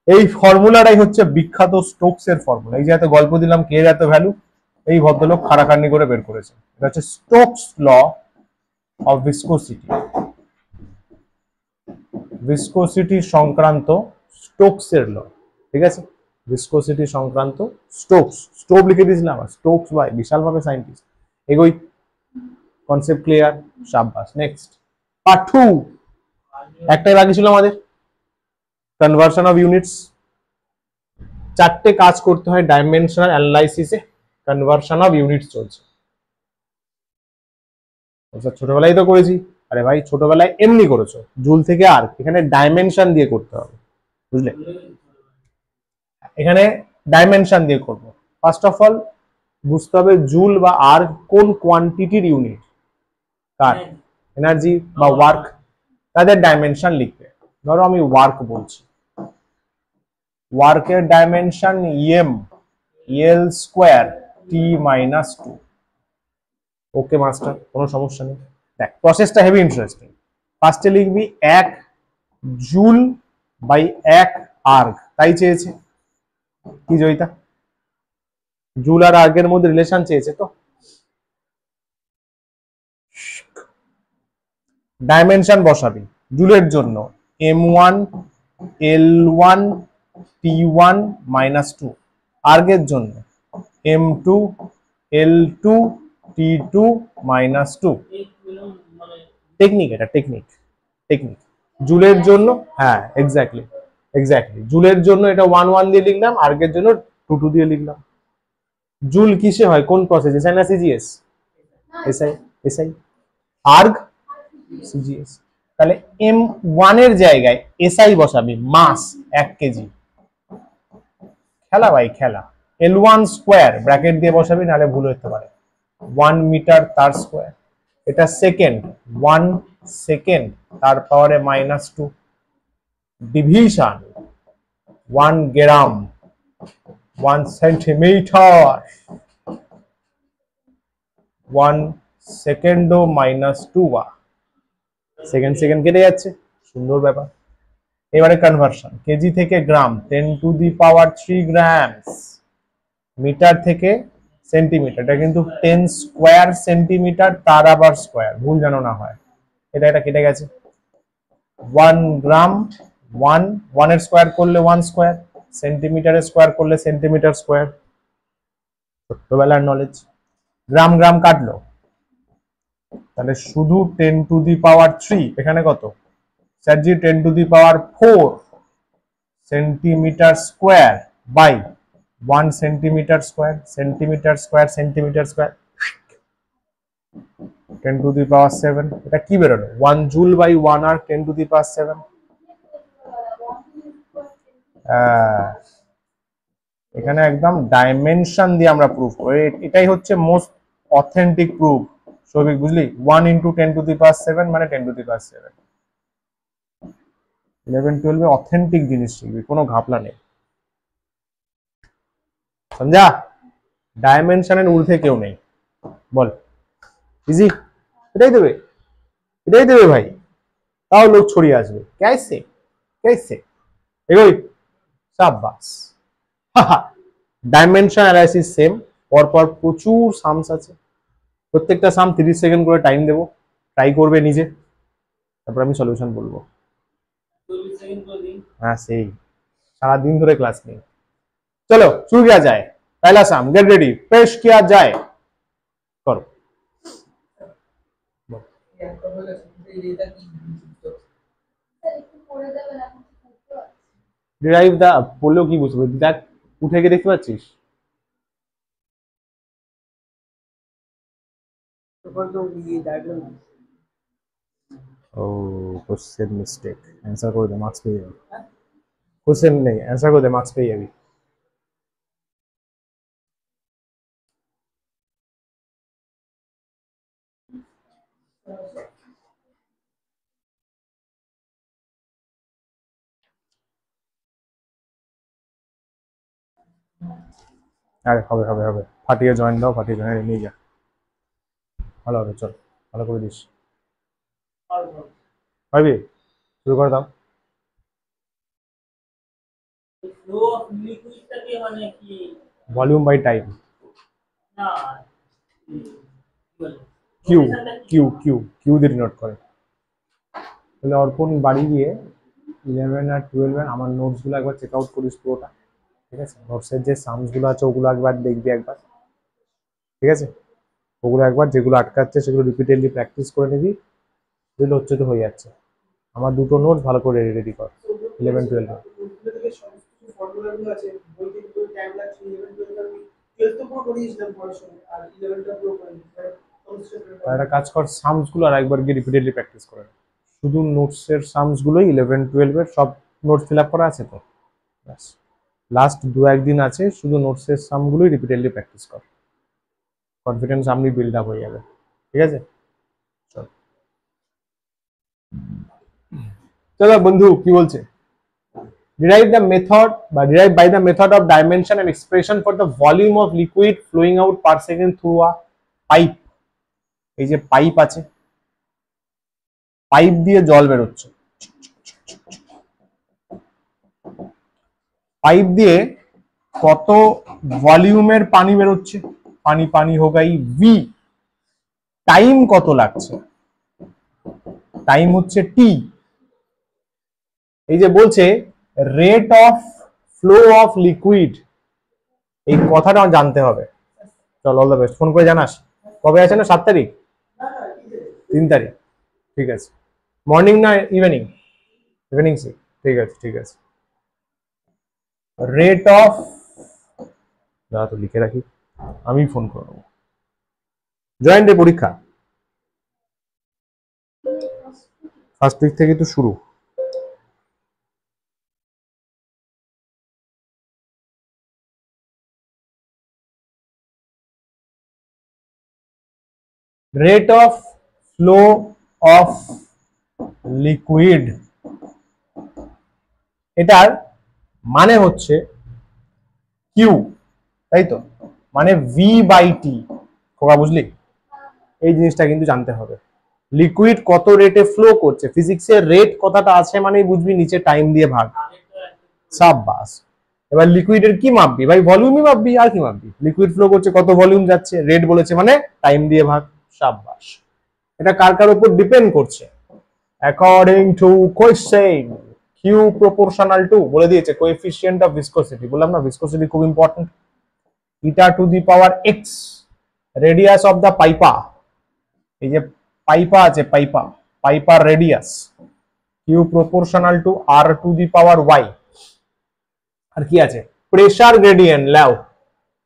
এই ফর্মুলাটাই হচ্ছে বিখ্যাত স্টোকস এর ফর্মুলা। এই যে এত গল্প দিলাম কে এর এত ভ্যালু, এই ভদ্রলোক খাড়াখাড়নি করে বের করেছে। এটা হচ্ছে Stokes law of viscosity, viscosity সংক্রান্ত স্টোকস এর ল, ঠিক আছে? ভিসকোসিটি সংক্রান্ত স্টোকস, স্টোভ লিখে দিয়েছিলাম, স্টোকস ভাই বিশাল ভাবে সায়েন্টিস্ট। এগোই, কনসেপ্ট ক্লিয়ার, শাবাশ। নেক্সট পার্ট 2, একটাই বাকি ছিল আমাদের, কনভার্সন অফ ইউনিটস। 4টে কাজ করতে হয় ডাইমেনশনাল অ্যানালাইসিসে, কনভার্সন অফ ইউনিটস চলছে। ছোটবেলায় তো করেছি, আরে ভাই ছোটবেলায় এমনি করেছো, জুল থেকে আর এখানে ডাইমেনশন দিয়ে করতে হবে, বুঝলে? এখানে ডাইমেনশন দিয়ে করব। ফার্স্ট অফ অল বুঝতে হবে জুল বা আর কোন কোয়ান্টিটির ইউনিট, কার এনার্জি বা ওয়ার্ক, তাদের ডাইমেনশন লিখবে। ধরো আমি ওয়ার্ক বলছি, ওয়ার্কের dimension M L square T minus 2। ওকে মাস্টার, কোনো সমস্যা নেই। দেখ প্রসেসটা হেভি ইন্টারেস্টিং। ফার্স্টে লিখবি 1 জুল বাই 1 আর্গ, তাই চেয়েছে কি জয়িতা? জুল আর আর্গের মধ্যে রিলেশন চেয়েছে তো। ডাইমেনশন বসাবি জুলের জন্য m1 l1 t1 মাইনাস 2, আর্গের জন্য m2 l2 t2 minus 2। Technique, এটা টেকনিক, টেকনিক। জুলের জন্য, হ্যাঁ এক্স্যাক্টলি এক্স্যাক্টলি, জুলের জন্য এটা 1 1 দিয়ে লিখলাম, আর্গের জন্য 2 2 দিয়ে লিখলাম। জুল কিসে হয়, কোন প্রসেস, এসআই না CGS? SI SI erg CGS. তাহলে M1 এর জায়গায় এসআই বসাবি, মাস 1 কেজি। খেলা ভাই খেলা। L1 স্কোয়ার ব্র্যাকেট দিয়ে বসাবি, নাহলে ভুল হতে পারে। 1 মিটার তার স্কোয়ার। এটা সেকেন্ড, 1 সেকেন্ড তার পাওয়ারে -2। ডিভিশন 1 গ্রাম, 1 সেন্টিমিটার, 1 সেকেন্ডও -2 বা সেকেন্ড সেকেন্ড কেটে যাচ্ছে, সুন্দর ব্যাপার। এবারে কনভার্সন, কেজি থেকে গ্রাম 10⁻³ গ্রামস, মিটার থেকে সেন্টিমিটার, এটা কিন্তু 10 স্কোয়ার সেন্টিমিটার, তার আবার স্কোয়ার, ভুল যেন না হয়। এটা কেটে গেছে। 1 গ্রাম, 1 এর স্কোয়ার করলে 1 স্কোয়ার, সেন্টিমিটারের স্কোয়ার করলে সেন্টিমিটার স্কোয়ার, ছোট্টবেলার নলেজ। গ্রাম গ্রাম কাটলো, তাহলে শুধু 10⁻³ এখানে কত স্যারজি, 10⁻⁴ centimetre square by 1 centimetre square, centimetre square centimetre square, 10⁻⁷। এটা কি বেরোলো? 1 জুল বাই 1 আর 10⁻⁷। এখানে একদম ডাইমেনশন দিয়ে আমরা প্রুফ করি, এটাই হচ্ছে মোস্ট অথেন্টিক প্রুফ। সৌভিক বুঝলি? 1 × 10⁻⁷ মানে 10⁻⁷। 11-12 অথেন্টিক জিনিস শিখবি, কোনো ঘাপলা নেই। সমঝা? ডাইমেনশনের ঊর্ধ্বে কেউ নেই। বল ইজি, এটাই দেবে ভাই, তাও লোক ছড়িয়ে আসবে। कैसे कैसे এগোই, সাবাস। ডাইমেনশন অ্যানালাইসিস সেম, পরপর প্রচুর সামস আছে, প্রত্যেকটা সাম 30 সেকেন্ড করে টাইম দেবো, ট্রাই করবে নিজে, তারপর আমি সলিউশন বলবো। हाँ सही, सारा दिन धरे क्लास में। चलो शुरू किया जाए, पहला साम, गेट रेडी, पेश किया जाए, करो। ডিরাইভ দা বললেও কি বুঝতে পারছি, দেখ উঠে গিয়ে দেখতে পাচ্ছিস? ও কোশ্চেন মিস্টেক, অ্যান্সার করে দে, মার্কস পেয়ে যাবি। কোশ্চেন নেই, অ্যান্সার করে দে, মার্কস পেয়ে যাবি। আরে হবে হবে হবে, ফাটিয়ে জয়েন দাও, ফাটিয়ে জয়েন নিয়ে যা, ভালো হবে। চল ভালো করে দিস, পারবি? শুরু করে দাও। Volume by time, Q Q Q Q দিয়ে ডিনোট করে। তাহলে অর্পণ বাড়ি গিয়ে 11 আর 12 আমার নোটসগুলো একবার চেক আউট করিস পুরোটা, ঠিক আছে? নোটসের যে সামসগুলো আছে ওগুলো একবার দেখবি একবার, ঠিক আছে? ওগুলো একবার, যেগুলো আটকাচ্ছে সেগুলো রিপিটেডলি প্র্যাকটিস করে নিবি, যেগুলো হচ্ছে তো হয়ে যাচ্ছে। আমার দুটো নোটস ভালো করে রেডি কর 11-12। একটা কাজ কর, সামস গুলো আর একবার গিয়ে রিপিটেডলি প্র্যাকটিস করে, শুধু নোটসের সামস গুলোই 11-12 এর সব নোটস ফিল আপ করা আছে তো, ব্যাস। লাস্ট 2-1 দিন আছে, শুধু নোটসের সামগুলোই রিপিটেডলি প্র্যাকটিস কর, কনফিডেন্স আপনি বিল্ড আপ হয়ে যাবে, ঠিক আছে? চল চলো বন্ধু, কি বলছে? Derive the method derive by the method of dimension and expression for the volume of liquid flowing out per second through a pipe। এই যে পাইপ আছে, পাইপ দিয়ে জল বেরোচ্ছে, পাইপ দিয়ে কত ভলিউমের পানি বেরোচ্ছে, পানি পানি হোগাই ভি। টাইম কত লাগছে, টাইম হচ্ছে টি। এই যে বলছে rate of flow of liquid, এই কথাটা জানতে হবে। চল অল দ্য বেস্ট, ফোন করে জানাস কবে আছে না? 7 তারিখ, 3 তারিখ, ঠিক আছে। মর্নিং না ইভিনিং? ইভিনিং সে, ঠিক আছে ঠিক আছে। রেট অফ, দাঁড়া তো লিখে রাখি, আমি ফোন করবো। জয়েন্টের পরীক্ষা ফার্স্ট উইক থেকে তো শুরু। Rate of flow of liquid, এটার মানে হচ্ছে কিউ, তাই তো, মানে ভি বাই টি। খোকা বুঝলি? এই জিনিসটা কিন্তু জানতে হবে। লিকুইড কত রেটে ফ্লো করছে, ফিজিক্সের রেট কথাটা আছে মানেই বুঝবি নিচে টাইম দিয়ে ভাগ। সাব্বাস। এবার লিকুইডের কি মাপবি ভাই? ভলিউমই মাপবি, আর কি মাপবি? লিকুইড ফ্লো করছে, কত ভলিউম যাচ্ছে, রেট বলেছে মানে টাইম দিয়ে ভাগ। সাব্বাস। এটা কার কার উপর ডিপেন্ড করছে? According to question Q proportional to বলে দিয়েছে কোএফিসিয়েন্ট অফ ভিসকোসিটি। বললাম না ভিসকোসিটি খুব important. Eta to the power X radius of the পাইপা, এই যে পাইপা আছে, পাইপা, পাইপার radius, Q proportional to R to the power Y. আর কি আছে? Pressure gradient. লাও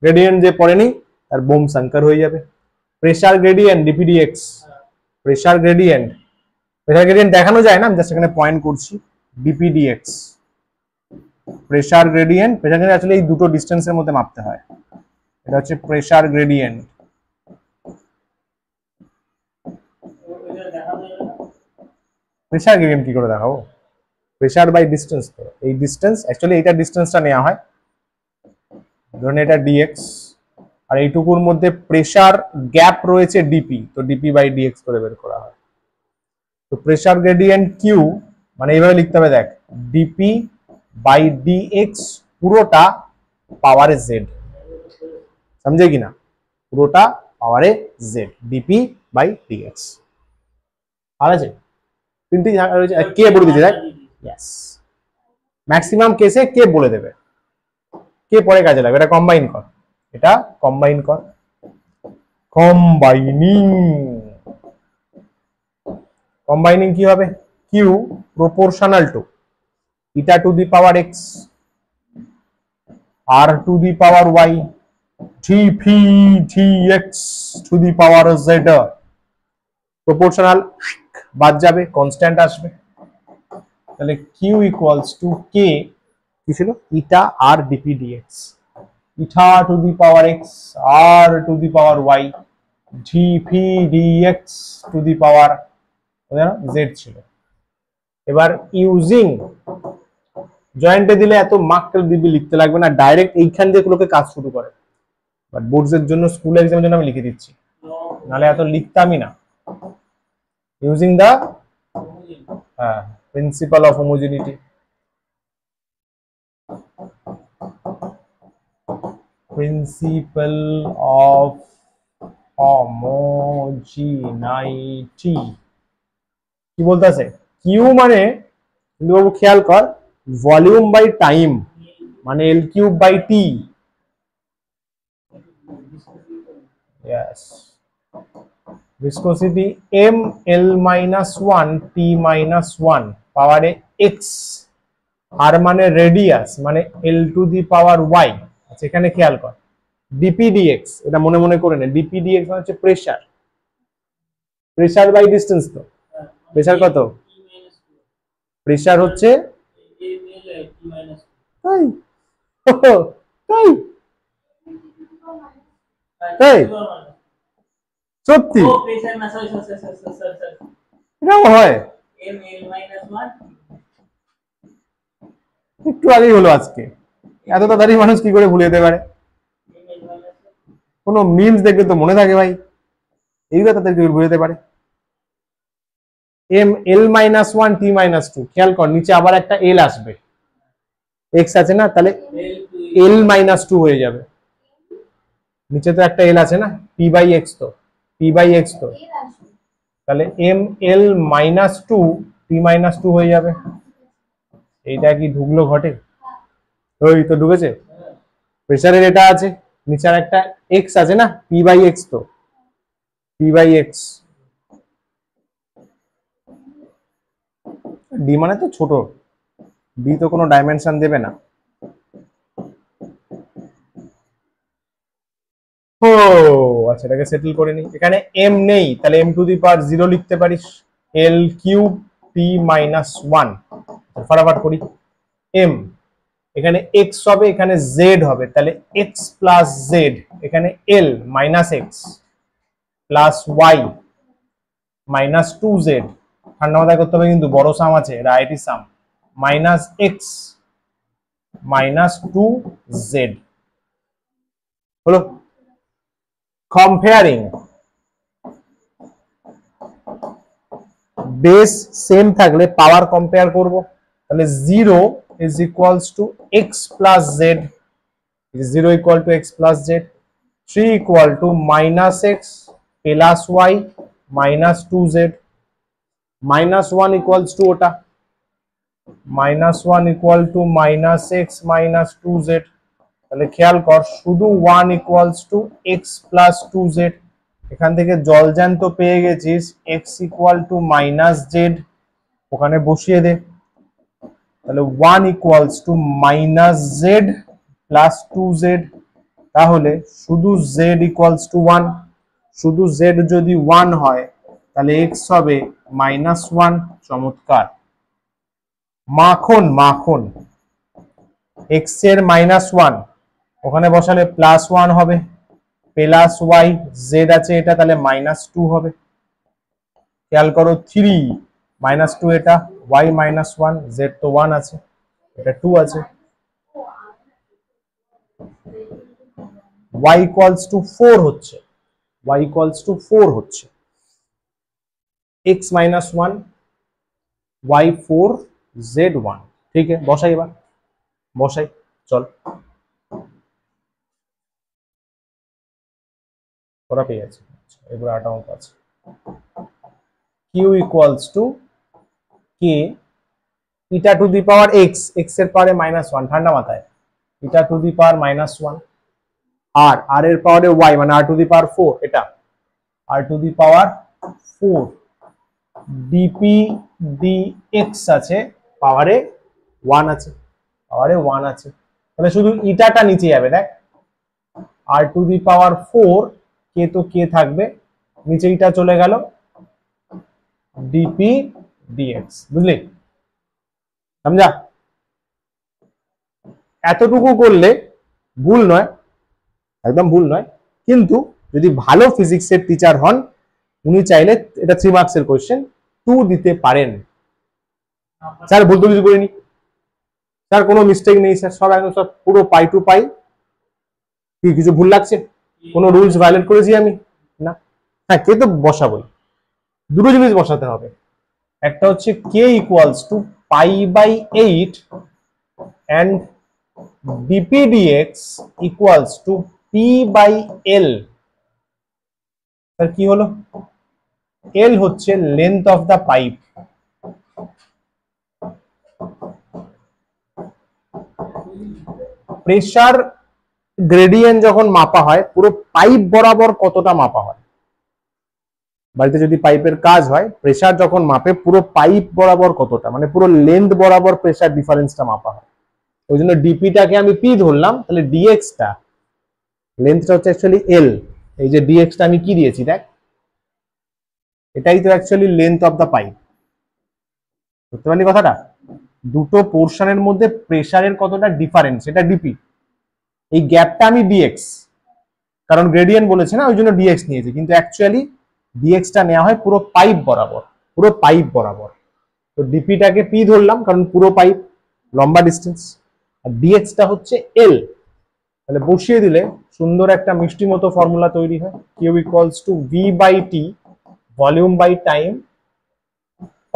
গ্রেডিয়েন্ট যে পড়েনি তার বোম শঙ্কর হয়ে যাবে। Pressure gradient DPDX, pressure gradient, pressure gradient দেখানো যায় না, আমি জাস্ট এখানে পয়েন্ট করছি। DPDX pressure gradient. Pressure gradient আসলে এই দুটো ডিস্টেন্সের মধ্যে মাপতে হয়। এটা হচ্ছে প্রেসার গ্রেডিয়েন্ট। প্রেসার গ্রেডিয়েন্ট কি করে দেখাবো? প্রেসার বাই ডিস্টেন্স, তো এই ডিস্টেন্স অ্যাকচুয়ালি এইটা ডিস্টেন্সটা নেওয়া হয়, ধরুন এটা ডিএক্স, আর এইটুকুর মধ্যে প্রেসার গ্যাপ রয়েছে ডিপি, তো ডিপি বাই ডিএক্স করে বের করা হয়। তো প্রেসার গ্রেডিয়েন্ট কিউ মানে এইভাবে লিখতে হবে, দেখ, ডিপি বাই ডিএক্স পুরোটা পাওয়ারে জেড। समझे কিনা? পুরোটা পাওয়ারে জেড, ডিপি বাই ডিএক্স। আর আছে তিনটি কে বলে দিয়েছে, দেখ, ইয়েস, ম্যাক্সিমাম কেসে কে বলে দেবে, কে পরে কাজে লাগবে। এটা কম্বাইন কর, এটা কম্বাইন কর, কম্বাইনিং। কম্বাইনিং কি হবে? Q proportional to eta to the power x R to the power Y DP dx to the power z. Proportional বাদ যাবে, কনস্ট্যান্ট আসবে, তাহলে কিউ ইকুয়ালস টু কে কি ছিল? Eta R DP DX, eta to the power x R to the power Y DP dx to the power Z ছিল। এবার ইউজিং জয়েন্টে দিলে এত মার্ক দিবি, লিখতে লাগবে না, ডাইরেক্ট এইখান দিয়ে গুলোকে কাজ শুরু করে। বাট বোর্ডসের জন্য, স্কুল এক্সামের জন্য আমি লিখে দিচ্ছি, নাহলে এত লিখতামই না। Using the principle of homogeneity, principle of homogeneity কি বলতে আছে? কিউ মানে বাবু খেয়াল কর, ভলিউম বাই টাইম, মানে L cube by T. Yes, viscosity m l minus 1 t minus 1 পাওয়ারে x, আর মানে রেডিয়াস, মানে l two the power y। আচ্ছা এখানে খেয়াল কর ডিপি ডিএক্স, এটা মনে মনে করে নে, ডিপি ডিএক্স মানে হচ্ছে প্রেসার, প্রেসার বাই ডিস্টেন্স। তো প্রেসার কত? প্রেসার হচ্ছে তাই তাই তাই সত্যি এটাও হয়? একটু আগেই হলো আজকে, এত তাড়াতাড়ি মানুষ কি করে ভুলে যেতে পারে? কোনো মিমস দেখলে তো মনে থাকে ভাই, এইগুলো তাদেরকে ভুলে যেতে পারে। M L minus one T minus two, খেয়াল কর নিচে আবার একটা এল আসবে, এক্স আছে না, তাহলে এল মাইনাস টু হয়ে যাবে। নিচে তো একটা এল আছে না, পি বাই এক্স, তো পি বাই এক্স, তো তাহলে M L minus two P minus two হয়ে যাবে। এইটা কি ঢুকলো ঘটে? ওই তো ঢুকেছে। প্রেসারের এটা আছে, নিচে আর একটা এক্স আছে না, পি বাই এক্স, তো পি বাই এক্স। ডি মানে তো ছোট, ডি তো কোনো ডাইমেনশন দেবে না। ও আচ্ছা এটাকে সেটেল করে নি। এখানে m নেই, তাহলে m টু দি পাওয়ার 0 লিখতে পারিস, l কিউব p মাইনাস 1। ফটাফট করি। m এখানে x হবে, এখানে z হবে, তাহলে x প্লাস z, এখানে l minus x plus y minus 2z, ঠান্ডা মাথায় করতে হবে কিন্তু, বড় সাম আছে, রাইটি সাম, মাইনাস x মাইনাস 2z হলো। কম্পেয়ারিং, বেস সেম থাকলে পাওয়ার কম্পেয়ার করব, তাহলে 0 is equals to x plus z, 0 equal to x plus z, 3 equal to minus x plus y minus 2z, minus 1 equals to ওটা, minus 1 equal to minus x minus 2z, তাহলে খেয়াল কর শুধু 1 equals to x plus 2z, এখান থেকে জলজ্যান্ত পেয়ে গেছিস x equal to minus z, ওখানে বসিয়ে দে, তাহলে 1 equals two minus z plus 2z, তাহলে শুধু z ইকুয়ালস টু 1, শুধু z যদি 1 হয় তাহলে x হবে মাইনাস 1। চমৎকার। মাখন মাখন, x এর মাইনাস 1 ওখানে বসালে প্লাস 1 হবে, প্লাস y, z আছে এটা, তাহলে মাইনাস 2 হবে। খেয়াল করো 3 মাইনাস 2 এটা, y মাইনাস 1, z তো 1 আছে, এটা 2 আছে, y ইকুয়ালস টু 4 হচ্ছে, y ইকুয়ালস টু 4 হচ্ছে, x মাইনাস 1 y 4 z 1। ঠিক আছে, বসাই এবার, বসাই, চল ওরা পেয়ে গেছে। এবার 8 অঙ্ক আছে, q equals to k eta to the power x, x এর পাওয়ারে মাইনাস 1, ঠান্ডা মাথায়, eta to the power minus 1, আর r এর পাওয়ারে y মানে r টু দি পাওয়ার 4, এটা r to the power 4 dp dx আছে, পাওয়ারে 1 আছে, পাওয়ারে 1 আছে, তাহলে শুধু ইটাটা নিচে যাবে, দেখ r টু দি পাওয়ার 4, কে তো কে থাকবে, নিচে ইটা চলে গেল, dp dx, বুঝলি? সমঝা? এতটুকু করলে ভুল নয়, একদম ভুল নয়, কিন্তু যদি ভালো ফিজিক্সের টিচার হন উনি চাইলে এটা 3 মার্কসের কোশ্চেন 2 দিতে পারেন। স্যার ভুল তো কিছু করিনি স্যার, কোনো মিস্টেক নেই স্যার, সব একদম সব পুরো পাই টু পাই, কি কিছু ভুল লাগছে, কোনো রুলস ভায়োলেট করেছি আমি না? হ্যাঁ, কে তো বসাবই, দুটো জিনিস বসাতে হবে, একটা হচ্ছে K equals to pi by 8 and dp dx equals to p by l, তার কি হলো, l হচ্ছে length of the pipe, pressure gradient যখন মাপা হয় পুরো পাইপ বরাবর কতটা মাপা হয়, বাড়িতে যদি পাইপের কাজ হয় প্রেসার যখন মাপে পুরো পাইপ বরাবর কতটা, মানে পুরো লেন্থ বরাবর প্রেসার ডিফারেন্সটা মাপা হয়, ওই জন্য ডিপিটাকে আমি পি ধরলাম, তাহলে ডিএক্সটা, লেন্থটা হচ্ছে অ্যাকচুয়ালি এল, এই যে ডিএক্সটা আমি কি দিয়েছি দেখ, এটাই তো actually length of the pipe, বুঝতে পারলি কথাটা? দুটো পোর্শনের মধ্যে প্রেসারের কতটা ডিফারেন্স এটা ডিপি, এই গ্যাপটা আমি ডিএক্স, কারণ গ্রেডিয়েন্ট বলেছে না ওই জন্য ডিএক্স নিয়েছি, কিন্তু অ্যাকচুয়ালি ডিএক্সটা নেওয়া হয় পুরো পাইপ বরাবর, পুরো পাইপ বরাবর, তো ডিপিটাকে পি ধরলাম কারণ পুরো পাইপ লম্বা ডিস্টেন্স, আর ডিএক্সটা হচ্ছে এল, তাহলে বসিয়ে দিলে সুন্দর একটা মিষ্টি মতো ফর্মুলা তৈরি হয়, Q equals to V by T volume by time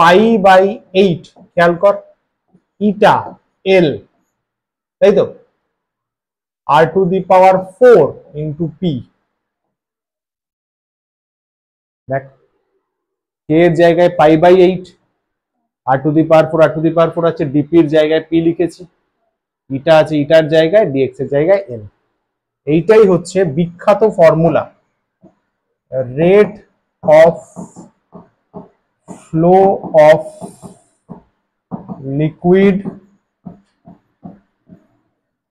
pi by 8, খেয়াল কর ইটা এল, তাই তো, r to the power 4 into P, দেখ কে এর জায়গায় pi by 8, r to the power 4, r to the power 4 আছে, ডিপির জায়গায় পি লিখেছি, ইটা আছে ইটার জায়গায়, ডিএক্স এর জায়গায় এল, এইটাই হচ্ছে বিখ্যাত formula, rate of flow of liquid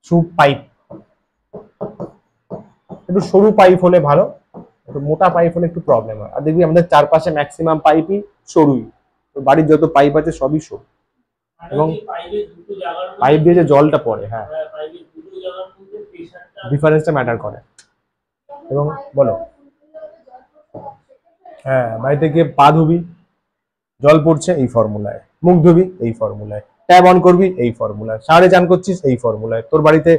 through pipe. একটু সরু পাইপ হলে ভালো, একটু মোটা পাইপ হলে একটু প্রবলেম হয়। আর দেখবি আমাদের চারপাশে ম্যাক্সিমাম পাইপই সরুই, বাড়ির যত পাইপ আছে সবই সরু, এবং পাইপ দিয়ে যে জলটা পড়ে, হ্যাঁ ডিফারেন্সটা ম্যাটার করে। এবং বলো, হ্যাঁ বাড়িতে গিয়ে পা ধুবি, জল পড়ছে এই ফর্মুলায়, মুখ ধুবি এই ফর্মুলায়, ট্যাব অন করবি এই ফর্মুলায়, শাওয়ারে চান করছিস এই ফর্মুলায়, তোর বাড়িতে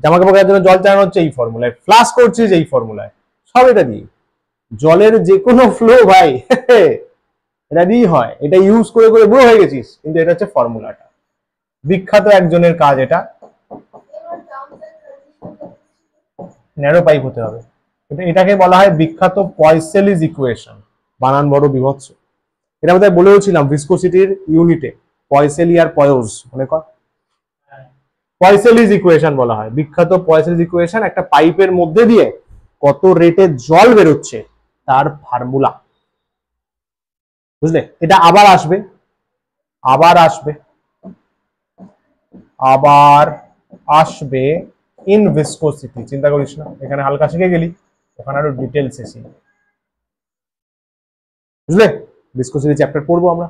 জামা কাপড় কাচার জন্য জল চালানো হচ্ছে এই ফর্মুলায়, ফ্লাশ করছিস এই ফর্মুলায়, সব এটা দিয়ে। জলের যে কোনো ফ্লো ভাই এটা দিয়েই হয়। এটা ইউজ করে করে বুড়ো হয়ে গেছিস, কিন্তু এটা হচ্ছে ফর্মুলাটা। বিখ্যাত একজনের কাজ এটা। ন্যারো পাইপ হতে হবে, এটাকে বলা হয় বিখ্যাত পয়সেলিস ইকুয়েশন। বানান বড় বিভৎস। এটা বোধহয় বলেওছিলাম ভিসকোসিটির ইউনিটে, পয়সেলি আর পয়স মনে কর। পয়সেলিস ইকুয়েশন বলা হয়, বিখ্যাত পয়সেলিস ইকুয়েশন। একটা পাইপের মধ্যে দিয়ে কত রেটে জল বেরোচ্ছে তার ফর্মুলা, বুঝলে? এটা আবার আসবে, আবার আসবে, আবার আসবে ইন ভিসকোসিটি। চিন্তা করিস না, এখানে হালকা শিখে গেলি, ওখানে আরো ডিটেলস এসে, বুঝলে? ভিসকোসিটি চ্যাপ্টার পড়বো আমরা।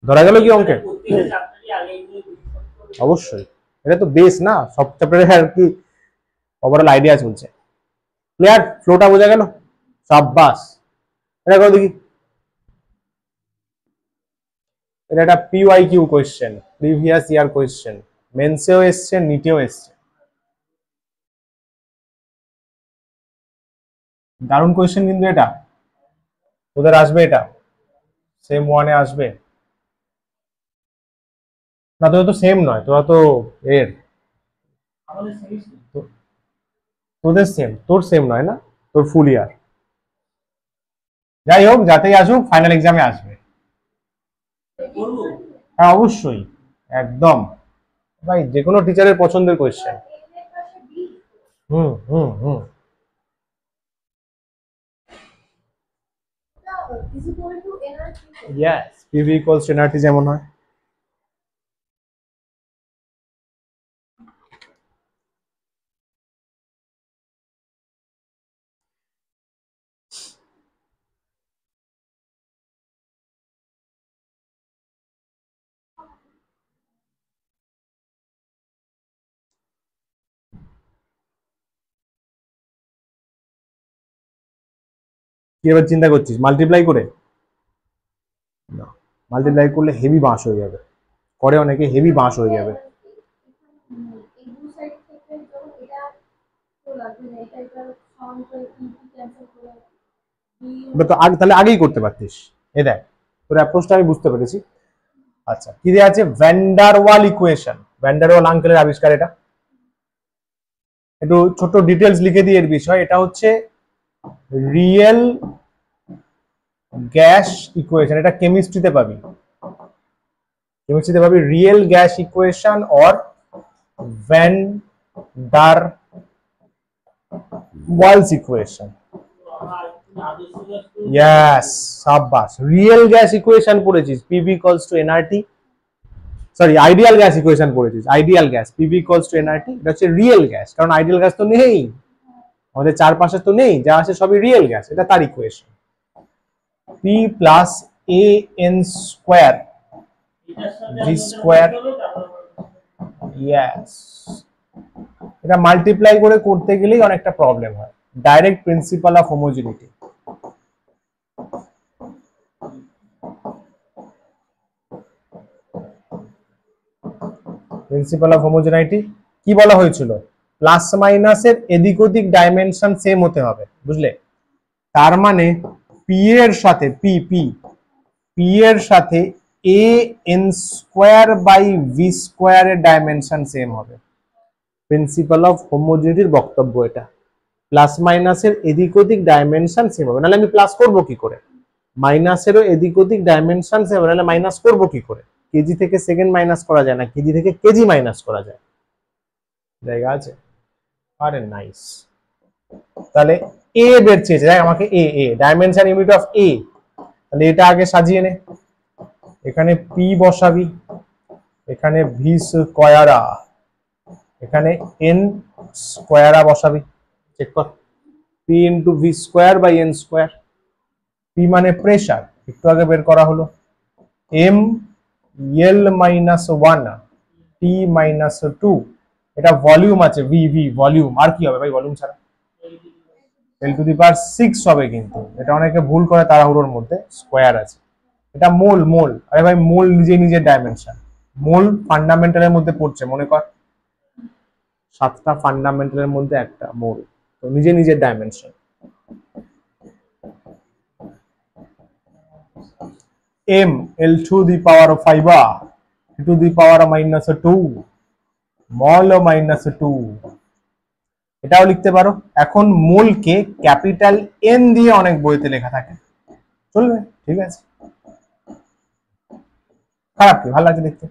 ধরা গেল কি অঙ্কে? অবশ্যই, এটা তো বেস না, সব চ্যাপ্টারে আর কি ওভারঅল আইডিয়া চলছে। ক্লিয়ার? ফ্লোটা বোঝা গেল? সাব্বাস। এটা করো দেখি। এটা একটা PYQ question, previous year question, মেন্সেও এসছে, নিটেও এসছে। দারুণ কোয়েশ্চেন কিন্তু এটা, তোদের আসবে এটা, সেম ওয়ানে আসবে না? তোরা তো সেম নয়, তোরা তো এর, তোদের সেম, তোর সেম নয় না, তোর ফুল ইয়ার। যাই হোক, যাতেই আসুক ফাইনাল এক্সামে আসবে। হ্যাঁ অবশ্যই, একদম ভাই, যে কোনো টিচারের পছন্দের question. Hmm hmm hmm. Yes, PV equals to nRT যেমন হয়। কি এবার চিন্তা করছিস মাল্টিপ্লাই করে? না, মাল্টিপ্লাই করলে হেভি বাঁশ হয়ে যাবে, করে অনেকে হেভি বাঁশ হয়ে যাবে। তো তাহলে আগেই করতে পারতিস। এ দেখ, তোর অ্যাপ্রোচটা আমি বুঝতে পেরেছি। আচ্ছা, কি দেয়া আছে? Van der Waal equation. ভ্যান্ডারওয়াল আঙ্কেলের আবিষ্কার এটা। একটু ছোট ডিটেলস লিখে দিয়ে এর বিষয়, এটা হচ্ছে রিয়েল গ্যাস ইকুয়েশন। এটা কেমিস্ট্রিতে পাবি, কেমিস্ট্রিতে পাবি real gas equation or van der Waals equation. Yes, সাব্বাস, রিয়েল গ্যাস ইকুয়েশন পড়েছিস, PV equals to nRT. Sorry, ideal gas equation পড়েছিস, ideal gas, PV equals to nRT. এটা হচ্ছে রিয়েল গ্যাস, কারণ আইডিয়াল গ্যাস তো নেই আমাদের চারপাশে, তো নেই, যা আছে সবই রিয়েল গ্যাস, এটা তার equation. P plus a N square V square. Yes, এটা মাল্টিপ্লাই করে করতে গেলেই অনেকটা প্রবলেম হয়। Direct principle of homogeneity. Principle of homogeneity কি বলা হয়েছিল? প্লাস মাইনাসের এদিক ওদিক ডাইমেনশন সেম হতে হবে, বুঝলে? তার মানে পি এর সাথে পি এর সাথে A N square by V square এর ডাইমেনশন সেম হবে। প্রিন্সিপাল অফ হোমোজেনিটির বক্তব্য এটা, প্লাস মাইনাসের এদিক ওদিক ডাইমেনশন সেম হবে, নাহলে আমি প্লাস করবো কি করে? মাইনাসেরও এদিক ওদিক ডাইমেনশন সেম হবে, নাহলে মাইনাস করবো কি করে? কেজি থেকে সেকেন্ড মাইনাস করা যায় না, কেজি থেকে কেজি মাইনাস করা যায়। জায়গা আছে? আরে নাইস। তাহলে এ বের চেয়েছে, দেখ আমাকে এ, ডাইমেনশন ইউনিট অফ এ। তাহলে এটা আগে সাজিয়ে নে, এখানে পি বসাবি, এখানে ভি স্কোয়ারা, এখানে এন স্কোয়ারা বসাবি। চেক কর, P into V square by N square. P মানে প্রেশার, একটু আগে বের করা হলো। M L minus one, T minus two, এটা ভলিউম আছে, ভি ভি ভলিউম, আর কি হবে ভাই ভলিউম ছাড়া? এল টু দি পাওয়ার 6 হবে, কিন্তু এটা অনেকে ভুল করে তাড়াহুড়োর মধ্যে, স্কোয়ার আছে। এটা মোল, মোল, আরে ভাই মোল নিজে নিজের ডাইমেনশন। মোল ফান্ডামেন্টালের মধ্যে পড়ছে, মনে কর 7টা ফান্ডামেন্টালের মধ্যে একটা মোল, তো নিজে নিজের dimension. M L to the power 5 to the power minus 2 mole minus 2, এটাও লিখতে পারো। এখন মোলকে ক্যাপিটাল এন দিয়ে অনেক বইতে লেখা থাকে, চলবে, ঠিক আছে, খারাপ কি, ভালো লাগছে দেখতে।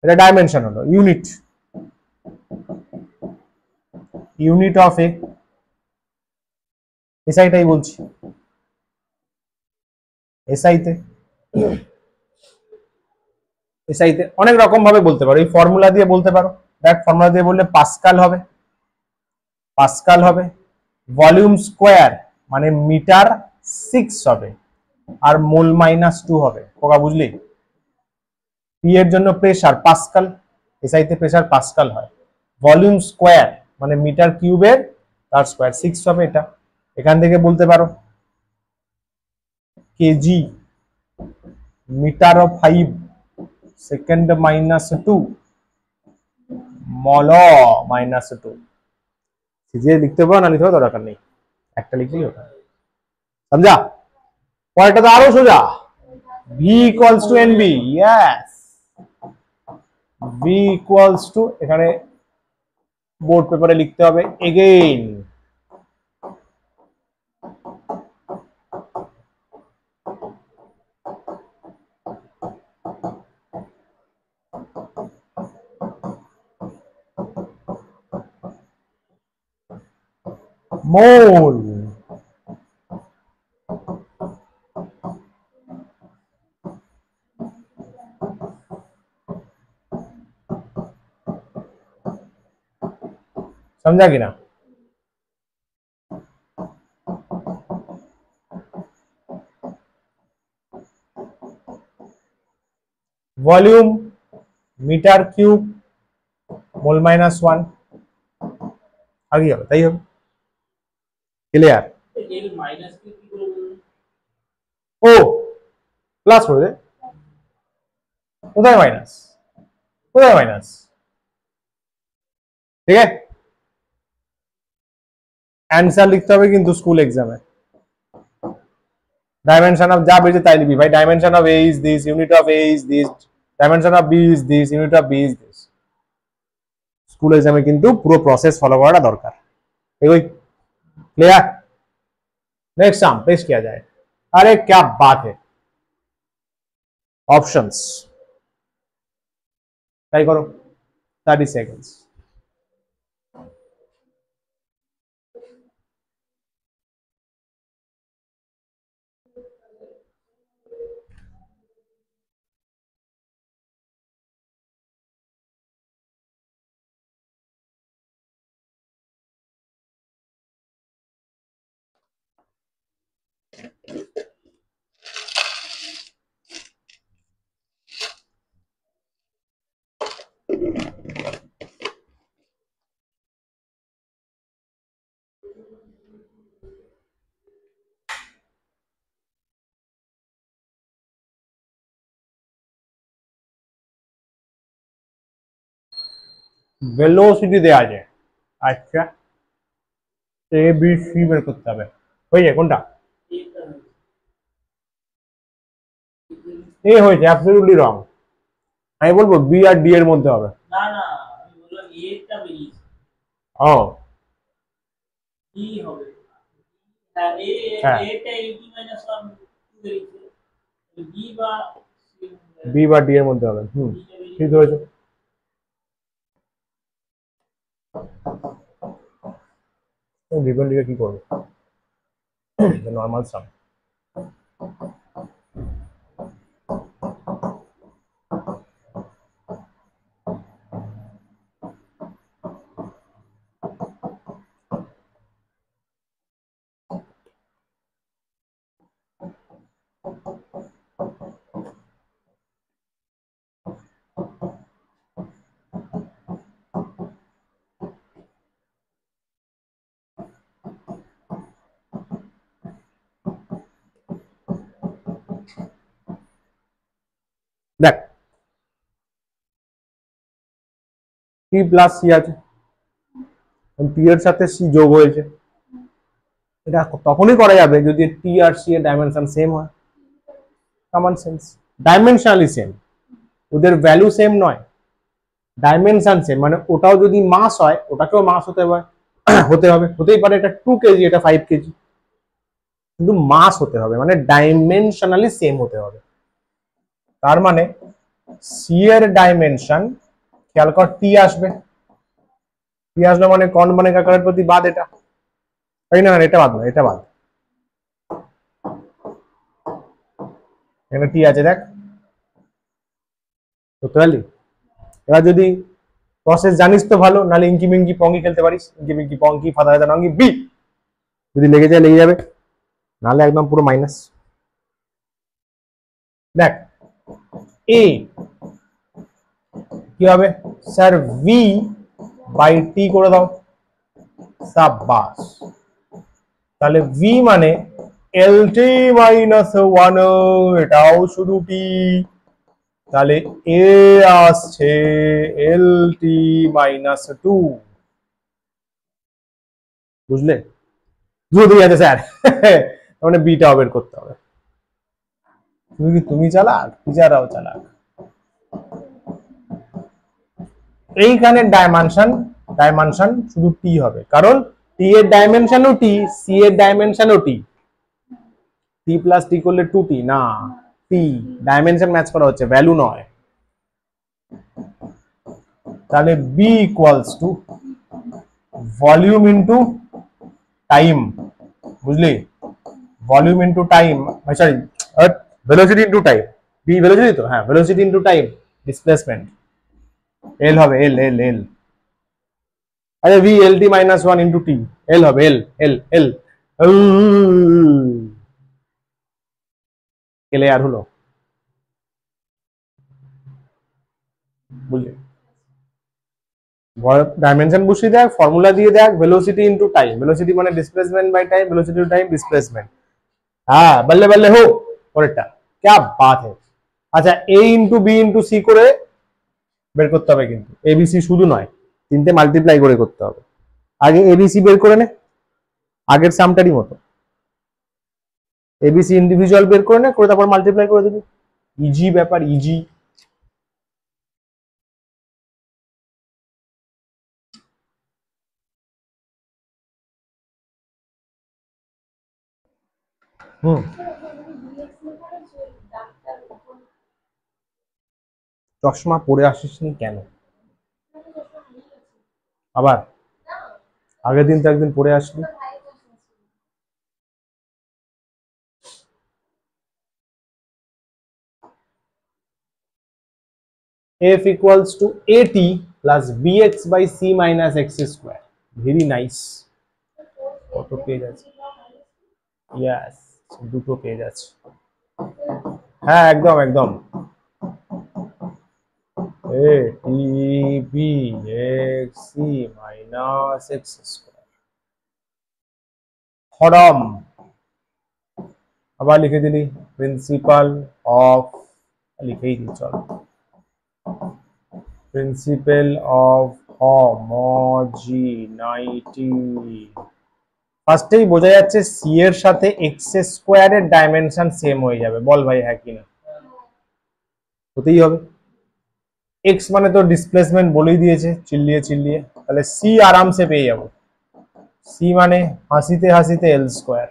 এটা ডাইমেনশন হলো, ইউনিট, ইউনিট অফ এ, এসআইটাই বলছি, এসআইতে, এসআইতে অনেক রকম ভাবে বলতে পারো, এই ফর্মুলা দিয়ে বলতে পারো। দেখ ফর্মুলা দিয়ে বললে পাস্কাল হবে, পাস্কাল হবে, ভলিউম স্কোয়ার মানে মিটার 6 হবে, আর মোল মাইনাস 2 হবে, খোকা বুঝলি? পি এর জন্য প্রেসার পাস্কাল, এসআইতে প্রেসার পাস্কাল হয়। ভলিউম স্কোয়ার মানে মিটার কিউবের তার স্কোয়ার 6 হবে, এটা এখান থেকে বলতে পারো। Kg metre of 5 second minus 2 mole minus 2। সিজিয়ে লিখতে পারো, না লিখতে পারো দরকার নেই, একটা লিখলেই ওটা, সমঝা? পরেরটা তো আরো সোজা, V equals to N B, yes, V equals to, এখানে বোর্ড পেপারে লিখতে হবে এগেইন, मोल, समझा कि ना? Volume metre cube mole minus 1, आगे হবে তাই হবে, ক্লিয়ার? ও প্লাস করে দে, কোথায় মাইনাস, কোথায় মাইনাস, ঠিক আছে। অ্যান্সার লিখতে হবে কিন্তু স্কুল এক্সামে, ডাইমেনশন অফ যা বেজে তাই লিখবি ভাই, dimension of A is this, unit of A is this, dimension of B is this, unit of B is this. School এক্সামে কিন্তু পুরো প্রসেস ফলো করাটা দরকার, ঠিক আছে? क्लियर? नेक्स्ट सम पेश किया जाए। अरे क्या बात है, ऑप्शंस ट्राई करो, 30 सेकंड्स। ভেলোসিটি দেয়া আছে, আচ্ছা এ বি সি বের করতে হবে, হয়ে যায় কোনটা? এ হয়েছে, অ্যাবসলিউটলি রং, আমি বলবো বি আর ডি এর মধ্যে হবে। না না আমি বললাম এটা বেরিয়েছে, ও বি হবে, হ্যাঁ এ এটা 80 - 1 বেরিয়েছে, বি বা বি বা ডি এর মধ্যে হবে, ঠিক হয়েছে। রিবন দিকে কি করবে, নর্মাল সাম। টি প্লাস সি আছে, টি এর সাথে সি যোগ হয়েছে। এটা তখনই করা যাবে যদি টি আর সি এর ডাইমেনশন সেম হয়। Common sense. ডাইমেনশনালি সেম, ওদের ভ্যালু সেম নয়, ডাইমেনশন সেম, মানে ওটাও যদি মাস হয় ওটাকেও মাস হতে হবে, হতেই পারে এটা 2 কেজি এটা 5 কেজি, কিন্তু মাস হতে হবে, মানে ডাইমেনশনালি সেম হতে হবে। তার মানে সি এর ডাইমেনশন, খেয়াল কর টি আসবে, টি আসবে মানে কর্ণ মানে আকারের প্রতি বাদ, এটা তাই না, এটা বাদ না, এটা বাদ, এখানে টি আছে দেখ, বুঝতে পারলি? এবার যদি প্রসেস জানিস তো ভালো, নাহলে ইঙ্কি মিঙ্কি পঙ্কি খেলতে পারিস, ইঙ্কি মিঙ্কি পঙ্কি ফাদা ফাদা নঙ্গি বি, যদি লেগে যায় লেগে যাবে, নাহলে একদম পুরো মাইনাস। দেখ এ কি হবে স্যার, ভি বাই টি করে দাও, সাব্বাস। তাহলে ভি মানে এল টি মাইনাস 1, এটাও শুধু টি, তাহলে এ আসছে এল টি মাইনাস 2, বুঝলে? যদি আছে স্যার মানে বিটা বের করতে হবে। তুমি চালাক, টিচাররাও চালাক। এইখানে ডাইমেনশন শুধু টি হবে, কারণ টি এর ডাইমেনশনও টি, সি এর ডাইমেনশনও টি, টি প্লাস টি করলে 2টি না, টি ডাইমেনশন ম্যাচ করা হচ্ছে, ভ্যালু নয়। তাহলে b equals to volume into time, বুঝলি? Volume into time, sorry velocity into time, b velocity তো, হ্যাঁ velocity into time displacement, L হবে এল এল এল, আরে V L T minus 1 into T, L হবে এল এল এল, এলে আর হলো, বুঝলি? ডাইমেনশন বসিয়ে দেখ, ফর্মুলা দিয়ে দেখ, ভেলোসিটি ইনটু টাইম, ভেলোসিটি মানে displacement by time, velocity to time displacement. হ্যাঁ বল্লে বল্লে হো পরেরটা, क्या बात है। আচ্ছা A into B into C করে বের করতে হবে, কিন্তু এবিসি শুধু নয়, তিনটে মাল্টিপ্লাই করে করতে হবে। আগে এবিসি বের করে নে, আগের সামটারই মতো এবিসি ইন্ডিভিজুয়াল বের করে নে, করে তারপর মাল্টিপ্লাই করে দিবি, ইজি ব্যাপার, ইজি। হুম, চশমা পরে আসিসনি কেন আবার? আগের দিন তো একদিন পরে আসলি। f equals to at plus bx by c minus x square, very nice। কত পেজ আছে? ইয়েস, দুটো পেজ আছে, হ্যাঁ একদম একদম। a t b x c minus x square, form আবার লিখে দিলি, প্রিন্সিপাল অফ, লিখেই দিই চল, প্রিন্সিপাল অফ হোমোজিনাইটি। ফার্স্টেই বোঝা যাচ্ছে সি এর সাথে এক্স স্কোয়ারের ডাইমেনশন সেম হয়ে যাবে, বল ভাই হ্যাঁ কিনা? হতেই হবে, এক্স মানে তো ডিসপ্লেসমেন্ট বলেই দিয়েছে চিল্লিয়ে চিল্লিয়ে, তাহলে সি আরামসে পেয়ে যাবো, সি মানে হাসিতে হাসিতে এল স্কোয়ার।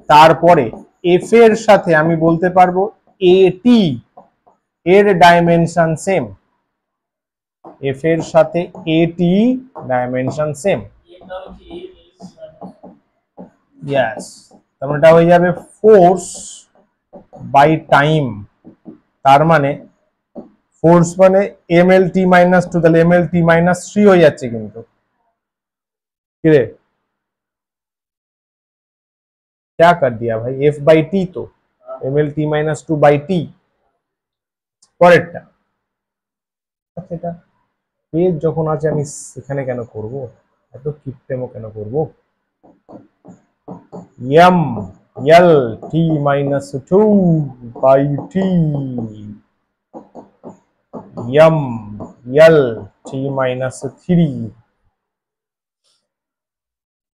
তারপরে এফ এর সাথে আমি বলতে পারবো এটি এর ডাইমেনশন সেম, এফ এর সাথে এটি ডাইমেনশন সেম, ইয়েস। তারপরে এটা হয়ে যাবে ফোর্স বাই টাইম, তার মানে ফোর্স মানে এম এল টি মাইনাস 2, তাহলে এম এল টি মাইনাস 3 হয়ে যাচ্ছে, কিন্তু কি রে क्या कर दिया भाई, एफ बाई टी तो M L T minus 2 by T. পরেরটা, সেটা পেজ যখন আছে আমি এখানে কেন করব, এত কিপটেমো কেন করব? M L T minus 2 by T, M L T minus 3।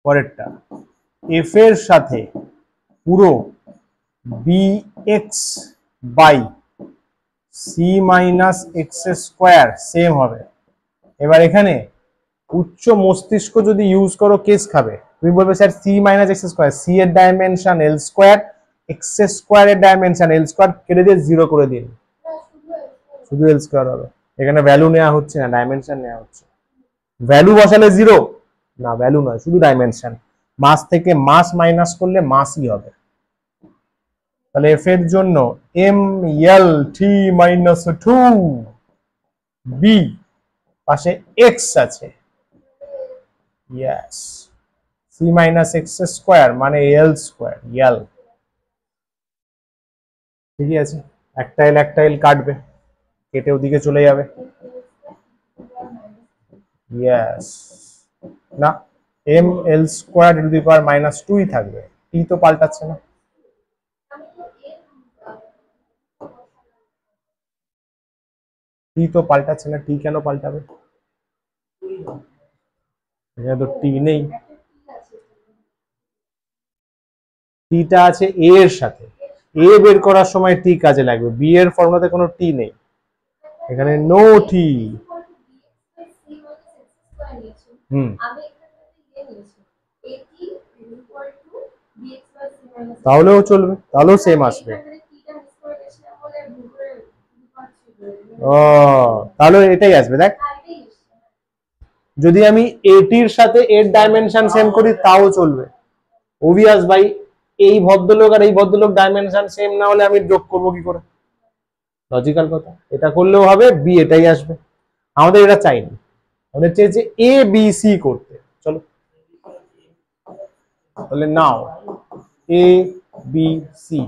পরেরটা এফ এর সাথে পুরো bx by C minus x square same হবে। এবার এখানে উচ্চ মস্তিষ্ক যদি ইউজ করো কেস খাবে, তুমি বলবে sir C minus x square, C এর dimension L square, x square এর ডাইমেনশন এল স্কোয়ার, কেটে দিয়ে 0 করে দিন, শুধু এল স্কোয়ার হবে। এখানে ভ্যালু নেওয়া হচ্ছে না, ডাইমেনশন নেওয়া হচ্ছে। ভ্যালু বসালে 0 না, ভ্যালু নয়, শুধু ডাইমেনশন। মাস থেকে মাস মাইনাস করলে মাসই হবে। তাহলে এফ এর জন্য M L T minus 2 B, পাশে এক্স আছে, yes, C minus x square মানে এল স্কোয়ার, এল। ঠিকই আছে, একটা এল একটা এল কাটবে, কেটে ওদিকে চলে যাবে, ইয়েস। না, M L square to the power minus 2ই থাকবে, টি তো পাল্টাচ্ছে না। টি তো পাল্টাচ্ছে না, টি কেন পাল্টাবে? এখানে তো টি নেই, টিটা আছে এ এর সাথে, এ বের করার সময় টি কাজে লাগবে, বি এর ফর্মুলাতে কোনো টি নেই, এখানে নো টি। তাহলেও চলবে, তাহলেও সেম আসবে। ও, তাহলে এটাই আসবে। দেখ, যদি আমি এটির সাথে এর ডাইমেনশন সেম করি তাও চলবে, ওবিয়াস ভাই। এই ভদ্রলোক আর এই ভদ্রলোক ডাইমেনশন সেম না হলে আমি যোগ করবো কি করে? লজিক্যাল কথা, এটা করলেও হবে, বি এটাই আসবে। আমাদের এটা চাইনি, আমাদের চেয়েছে এ বি সি করতে। চলো তাহলে নাও এ বি সি,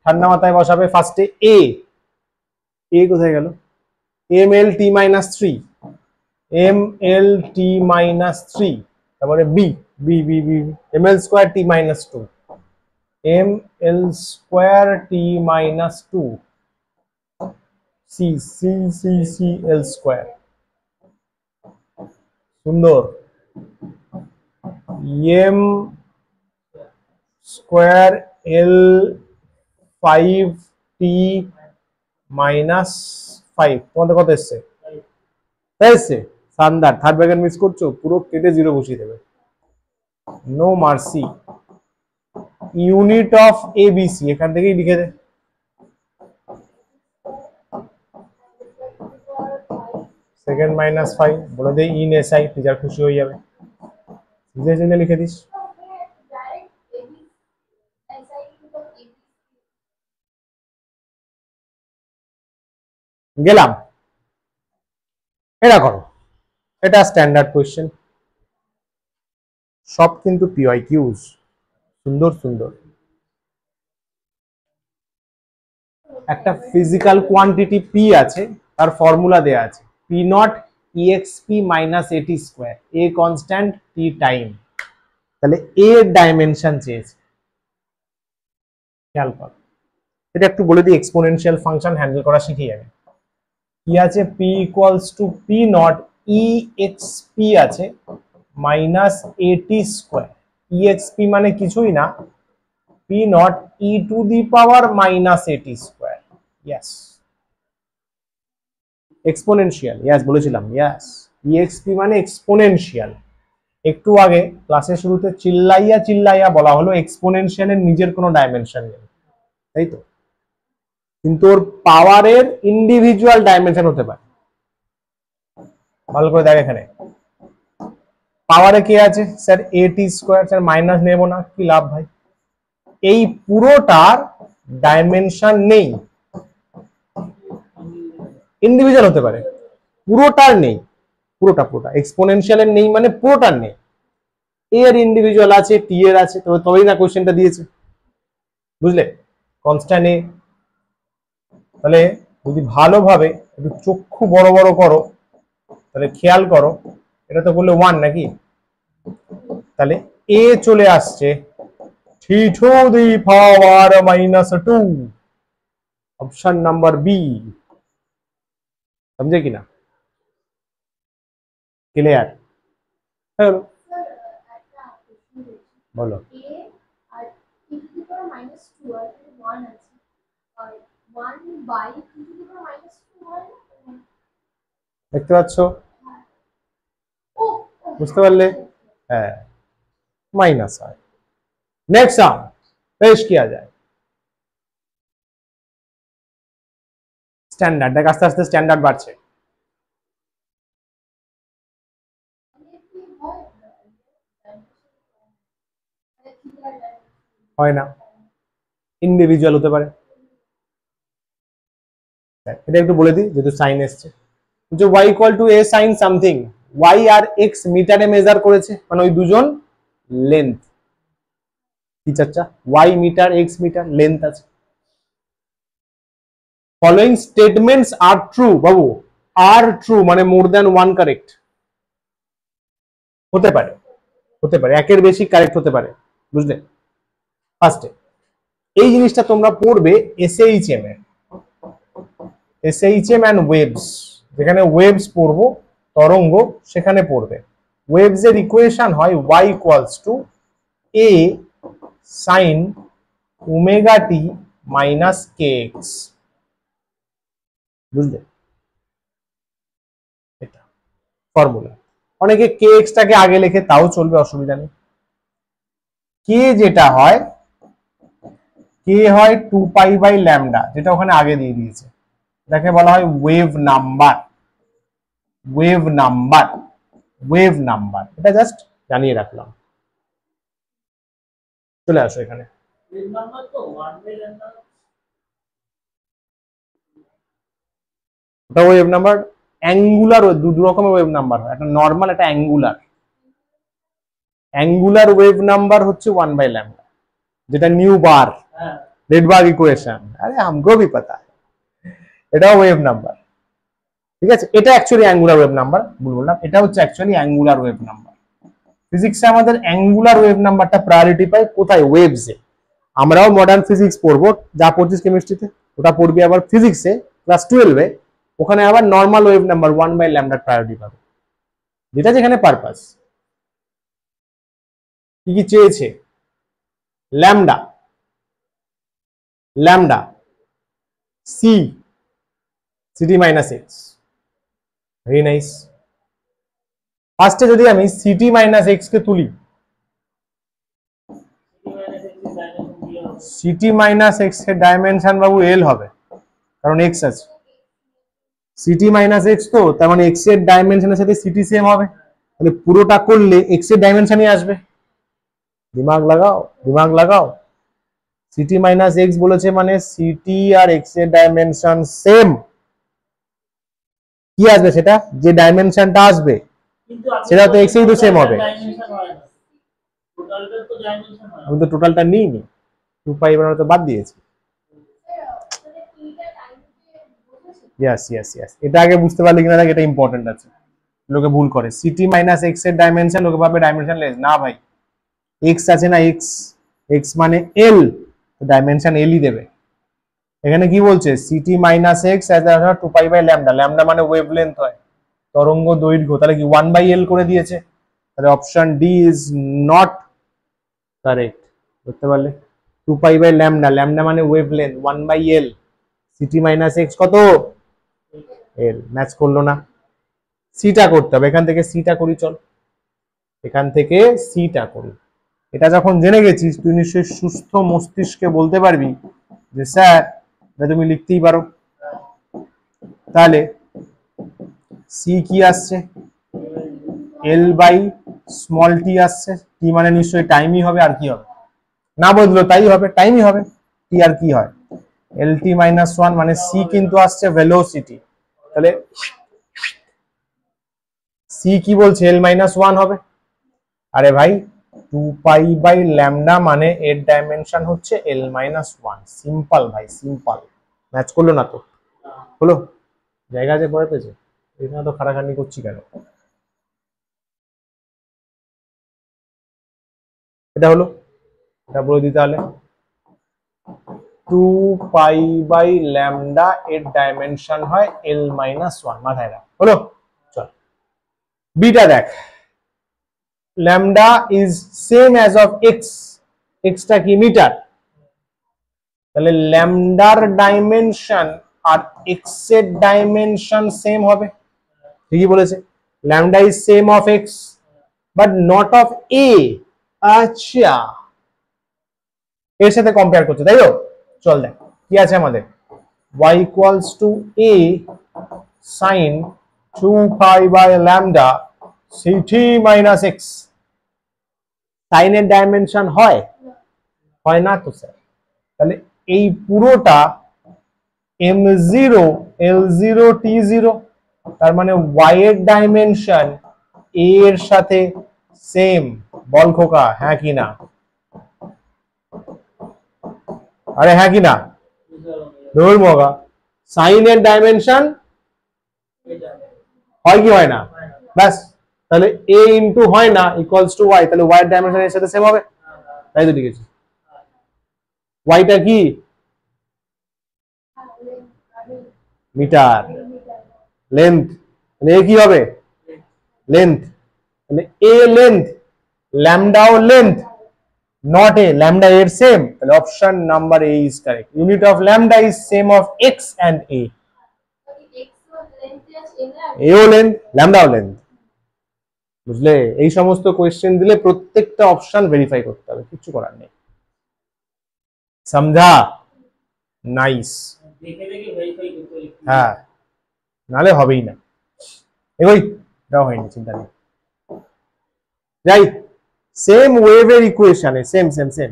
ঠান্ডা মাথায় বসাবে। ফার্স্টে এ, এ কোথায় গেল? M L T minus 3, M L T minus 3, তারপরে b, b b b M L square T minus 2, M L square T minus 2, c c c c L square. সুন্দর। M square L 5 T minus 5, তোমাদের কত এসছে? এসছে, শানদার। থার্ড ব্র্যাকেট মিস করছো, পুরো কেটে 0 বসিয়ে দেবে, no mercy. Unit of ABC এখান থেকেই লিখে দে, সেকেন্ড মাইনাস 5 বলে দে ইন এসআই, টিচার খুশি হয়ে যাবে, লিখে দিস। গেলাম, এটা করো, এটা স্ট্যান্ডার্ড কোয়েশ্চেন, সব কিন্তু পিওয়াই কিউজ, সুন্দর সুন্দর। একটা ফিজিক্যাল কোয়ান্টিটি পি আছে, তার ফর্মুলা দেয়া আছে, পি নট ইএক্সপি মাইনাস এটি square, a constant, tea time. তাহলে এ ডাইমেনশন চেয়েছে, খেয়াল কর। এটা একটু বলে দিই, এক্সপোনেনশিয়াল ফাংশন হ্যান্ডেল করা শিখে যাবে। কি আছে? P equals to P not E x P আছে মাইনাস এটি স্কোয়ার। ইএক্সপি মানে কিছুই না, P not E to the power minus এটি স্কোয়ার। ইয়েস, এক্সপোনেনশিয়াল, ইয়েস বলেছিলাম, ইয়েস। ইএক্সপি মানে এক্সপোনেনশিয়াল। একটু আগে ক্লাসের শুরুতে চিল্লাইয়া চিল্লাইয়া বলা হলো এক্সপোনেনশিয়ালের নিজের কোনো ডাইমেনশন নেই, তাই তো? কিন্তু ওর পাওয়ারের ইন্ডিভিজুয়াল ডাইমেনশন হতে পারে। ভালো করে দেখ, এখানে পাওয়ারে কে আছে? স্যার এটি স্কোয়ার। স্যার মাইনাস নেব না, কি লাভ ভাই? এই পুরোটার ডাইমেনশন নেই, ইন্ডিভিজুয়াল হতে পারে, পুরোটার নেই, পুরোটা পুরোটা এক্সপোনেনশিয়ালের নেই মানে পুরোটার নেই। এর ইন্ডিভিজুয়াল আছে, টি এর আছে, তবে তবেই না কোশ্চেনটা দিয়েছে, বুঝলে? কনস্ট্যান্ট এ। তাহলে যদি ভালোভাবে একটু চক্ষু বড় বড় করো, তাহলে খেয়াল করো, এটা তো বললে 1 নাকি? তাহলে এ চলে আসছে T to the power minus 2, option number B. समझे कि ना? ক্লিয়ার হলো? বলো। দেখতে পাচ্ছ, বুঝতে পারলে? হ্যাঁ, माइनस है। नेक्स्ट सम पेश किया जाए। स्टैंडार्ड देख आस्ते आस्ते स्टैंडार्ड बाढ़ছে হয় না, ইন্ডিভিজুয়াল হতে পারে। এটা একটু বলে দিই যেহেতু সাইন এসছে, যে y equal to a sin something, y আর x মিটারে মেজার করেছে, মানে ওই দুজন লেন্থ। কি চাচা, y metre x metre length আছে। ফলোইং স্টেটমেন্টস আর ট্রু, বাবু আর ট্রু মানে মোর দ্যান ওয়ান কারেক্ট হতে পারে, হতে পারে একের বেশি কারেক্ট হতে পারে, বুঝলে? ফার্স্টে এই জিনিসটা তোমরা পড়বে এসএইচএম এ, এসএইচএম এন্ড ওয়েভস, যেখানে ওয়েভস পড়বো তরঙ্গ, সেখানে পড়বে। ওয়েভস এর ইকুয়েশন হয় y equals to a sin omega T minus kx, বুঝলে? এটা ফর্মুলা। অনেকে kx টাকে আগে লেখে, তাও চলবে, অসুবিধা নেই। k যেটা হয়, k হয় 2 পাই বাই ল্যামডা, যেটা ওখানে আগে দিয়ে দিয়েছে, এটাকে বলা হয় wave number. Wave number, wave number, এটা জাস্ট জানিয়ে রাখলাম। চলে আসো এখানে। ওয়েভ নাম্বার তো 1 বাই ল্যামডা, ওটা ওয়েভ নাম্বার অ্যাঙ্গুলার, দু রকমের ওয়েভ নাম্বার হয়, একটা নরমাল, একটা অ্যাঙ্গুলার। অ্যাঙ্গুলার ওয়েভ নাম্বার হচ্ছে 1 বাই ল্যামডা, যেটা নিউ বার রেডবার্গ ইকুয়েশন, আরে हमको भी पता है, এটাও ওয়েভ নাম্বার। ঠিক আছে, এটা অ্যাকচুয়ালি অ্যাঙ্গুলার ওয়েভ নাম্বার, বললাম এটা হচ্ছে অ্যাকচুয়ালি অ্যাঙ্গুলার ওয়েভ নাম্বার। ফিজিক্সে আমাদের অ্যাঙ্গুলার ওয়েভ নাম্বারটা প্রায়োরিটি পায় কোথায়? ওয়েভসে। আমরাও মডার্ন ফিজিক্স পড়বো, যা পড়ছিস কেমিস্ট্রিতে ওটা পড়বি আবার ফিজিক্সে ক্লাস 12 এ, ওখানে আবার normal wave number 1 by lambda priority পাবে, যেটা যেখানে পারপাস। কি কি চেয়েছে? Lambda, lambda C CT minus x, very nice. ফার্স্টে যদি আমি সিটি মাইনাস এক্স কে তুলি, সিটি মাইনাস এক্স এর ডাইমেনশন বাবু এল হবে, কারণ এক্স আছে। সিটি মাইনাস এক্স তো, তার মানে এক্স এর ডাইমেনশনের সাথে সিটি সেম হবে, তাহলে পুরোটা করলে এক্স এর ডাইমেনশনই আসবে। দিমাগ লাগাও, দিমাগ লাগাও। সিটি মাইনাস এক্স বলেছে মানে সিটি আর এক্স এর ডাইমেনশন সেম। কি আসবে সেটা? যে ডাইমেনশনটা আসবে সেটা তো এক্স এই তো সেম হবে। আমি তো টোটালটা নিইনি, 2 পাই বানাতে বাদ দিয়েছি। ইয়েস ইয়েস ইয়েস, এটা আগে বুঝতে পারলে কিনা এটা ইম্পর্টেন্ট আছে। লোকে ভুল করে, সিটি মাইনাস এক্স এর ডাইমেনশন লোকে ভাবে ডাইমেনশন লেস, না ভাই, এক্স আছে না, এক্স, এক্স মানে এল, ডাইমেনশন এলই দেবে। এখানে কি বলছে? CT minus x as 2 pi by lambda, lambda মানে ওয়েভলেন্থ হয়, তরঙ্গ দৈর্ঘ্য, তাহলে কি 1 বাই এল করে দিয়েছে, তাহলে option D is not correct. বুঝতে পারলে? 2 পাই বাই ল্যামডা, ল্যামডা মানে wavelength, 1 by L, CT minus x কত? এল। ম্যাচ করলো না, সিটা করতে হবে। এখান থেকে সিটা করি, চল এখান থেকে সিটা করি। এটা যখন জেনে গেছিস তুই নিশ্চয়ই সুস্থ মস্তিষ্কে বলতে পারবি যে স্যার এটা তুমি লিখতেই পারো। তাহলে সি কি আসছে? এল বাই স্মল টি আসছে, টি মানে নিশ্চয়ই টাইমই হবে, আর কি হবে? না বদলো তাই হবে, টাইমই হবে। টি আর কি হয়? এল টি মাইনাস 1, মানে সি কিন্তু আসছে ভেলোসিটি, তাহলে সি কি বলছে? এল মাইনাস 1 হবে। আরে ভাই 2 পাই বাই ল্যামডা মানে এর ডাইমেনশন হচ্ছে এল মাইনাস 1, সিম্পল ভাই, সিম্পল। ম্যাচ করলো না তো? হলো? জায়গা আছে পরে পেয়েছে, এখানে তো খাটাখাটনি করছি কেন? এটা হলো, এটা বলে দিই তাহলে 2 পাই বাই ল্যামডা এর ডাইমেনশন হয় এল মাইনাস 1, মাথায় রাখ। হলো? চল বিটা দেখ, lambda is same as of x, এক্সটা কি মিটার, তাহলে ল্যামডার ডাইমেনশন আর এক্স এর ডাইমেনশন সেম হবে, ঠিকই বলেছে, lambda is same of x but not of a. আচ্ছা, এর সাথে কম্পেয়ার করছে তাই তো, চল দেখ কি আছে আমাদের, y equals to a sin 2 pi by lambda ct minus x, সাইনের ডাইমেনশন হয়, হয় না তো স্যার, তাহলে এই পুরোটা m0 l0 t0, তার মানে y এর ডাইমেনশন a এর সাথে সেম, বল খোকা হ্যাঁ কি না, আরে হ্যাঁ কি না, ধর মগা, সাইনের ডাইমেনশন হয় কি হয় না, ব্যাস, তাহলে a ইনটু হয় না ইকুয়ালস টু y, তাহলে y এর ডাইমেনশন এর সাথে সেম হবে, তাই তো লিখেছি। y টা কি মিটার, লেন্থ, তাহলে a কি হবে লেন্থ, তাহলে a লেন্থ, ল্যামডাও লেন্থ, not a, lambda এর সেম, তাহলে option number a is correct, unit of lambda is same of x and a, এও লেন্থ ল্যামডাও লেন্থ, বুঝলে, এই সমস্ত কোয়েশ্চেন দিলে প্রত্যেকটা অপশন ভেরিফাই করতে হবে, কিছু করার নেই, সমঝা, নাইস, হ্যাঁ নালে হবেই না, এগোই, দাও হয়নি চিন্তা নেই, যাই, সেম ওয়েভের ইকুয়েশনে সেম সেম সেম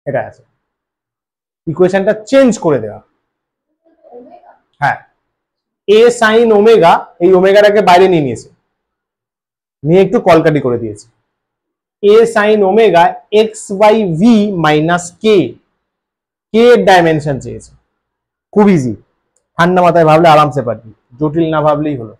এটা আছে, ইকুয়েশনটা চেঞ্জ করে দেওয়া, হ্যাঁ, এ সাইন ওমেগা, এই ওমেগাটাকে বাইরে নিয়ে নিয়েছে, নিয়ে একটু কলকাটি করে দিয়েছে, a sine omega x by v minus k, k এর ডাইমেনশন চেয়েছে, খুব ইজি, ঠান্ডা মাথায় ভাবলে আরামসে পারবি, জটিল না ভাবলেই হলো।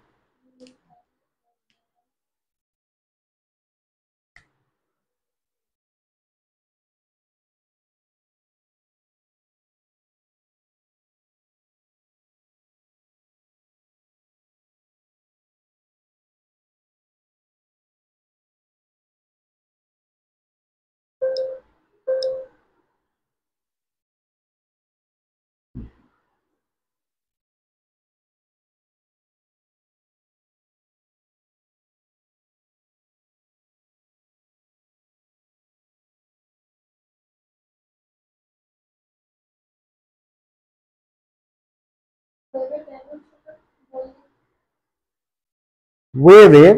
ওয়েভের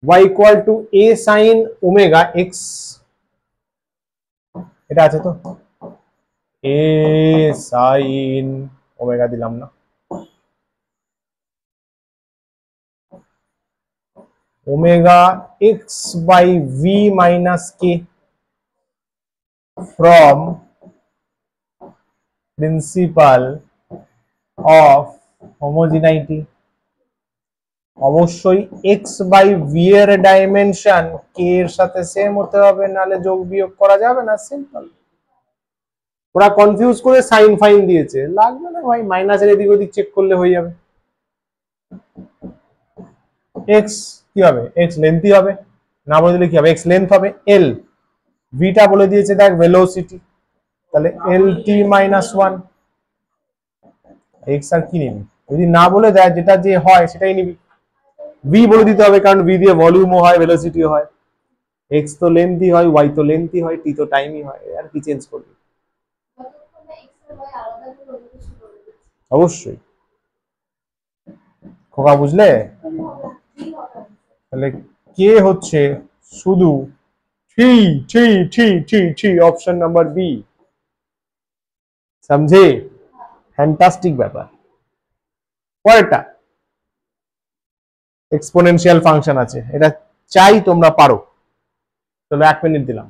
y equal to a sin omega x, এটা আছে তো, a sin ওমেগা দিলাম না, omega x by v minus k from principle of homogeneity, অবশ্যই x বাই v এর ডাইমেনশন k এর সাথে সেম হতে হবে, নালে যোগ বিয়োগ করা যাবে না, সিম্পল, ওরা কনফিউজ করে সাইন ফাইন দিয়েছে, লাগবে না ভাই, মাইনাসের এদিক ওদিক চেক করলে হয়ে যাবে, x কি হবে, x লেন্থই হবে, না বলে দিলে কি হবে, x লেন্থ হবে, l ভিটা বলে দিয়েছে দেখ ভেলোসিটি, তাহলে এল টি মাইনাস ওয়ান, এক্স আর কি নিবি, যদি না বলে দেয় যেটা যে হয় সেটাই নিবি, ভি বলে দিতে হবে কারণ ভি দিয়ে ভলিউমও হয় ভেলোসিটিও হয়, এক্স তো লেন্থই হয়, ওয়াই তো লেন্থই হয়, টি তো টাইমই হয়, আর কি চেঞ্জ করবি, অবশ্যই খোকা বুঝলে, তাহলে কে হচ্ছে শুধু three three three three three, option number B, সমঝে, ফ্যান্টাস্টিক ব্যাপার। পরেরটা এক্সপোনেনশিয়াল ফাংশন আছে, এটা চাই তোমরা পারো, চলো 1 মিনিট দিলাম,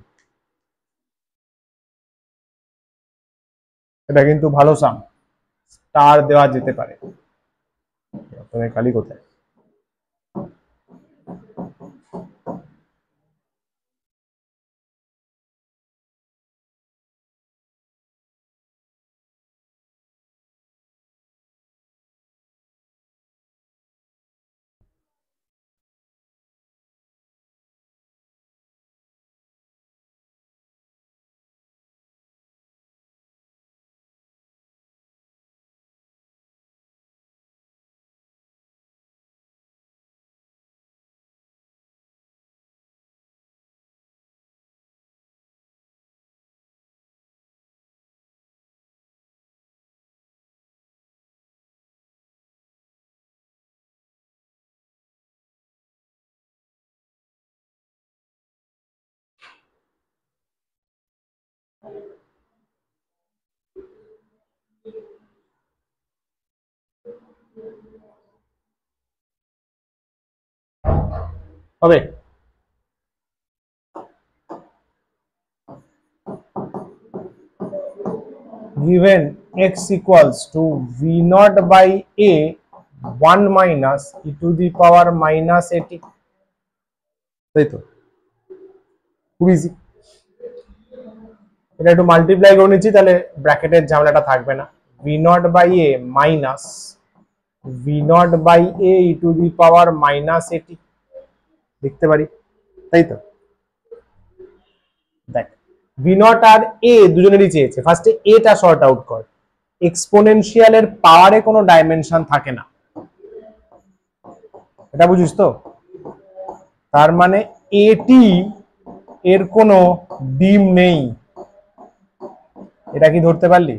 এটা কিন্তু ভালো সাম, স্টার দেওয়া যেতে পারে, তুমি খালি কোথায় হবে given x equals to v naught by a 1 minus e to the power minus at, তাই তো খুব ইজি। এটা একটু মাল্টিপ্লাই করে নিচ্ছি, তাহলে ব্র্যাকেটের ঝামেলাটা থাকবে না। V naught by A minus V naught by A E to the power minus at লিখতে পারি, তাই তো। দেখ ভি নট আর এ দুজনেরই চেয়েছে, ফার্স্টে এটা শর্ট আউট কর। এক্সপোনেনশিয়ালের পাওয়ারে কোনো ডাইমেনশন থাকে না, এটা বুঝিস তো। তার মানে এটি এর কোনো ডিম নেই, এটা কি ধরতে পারলি?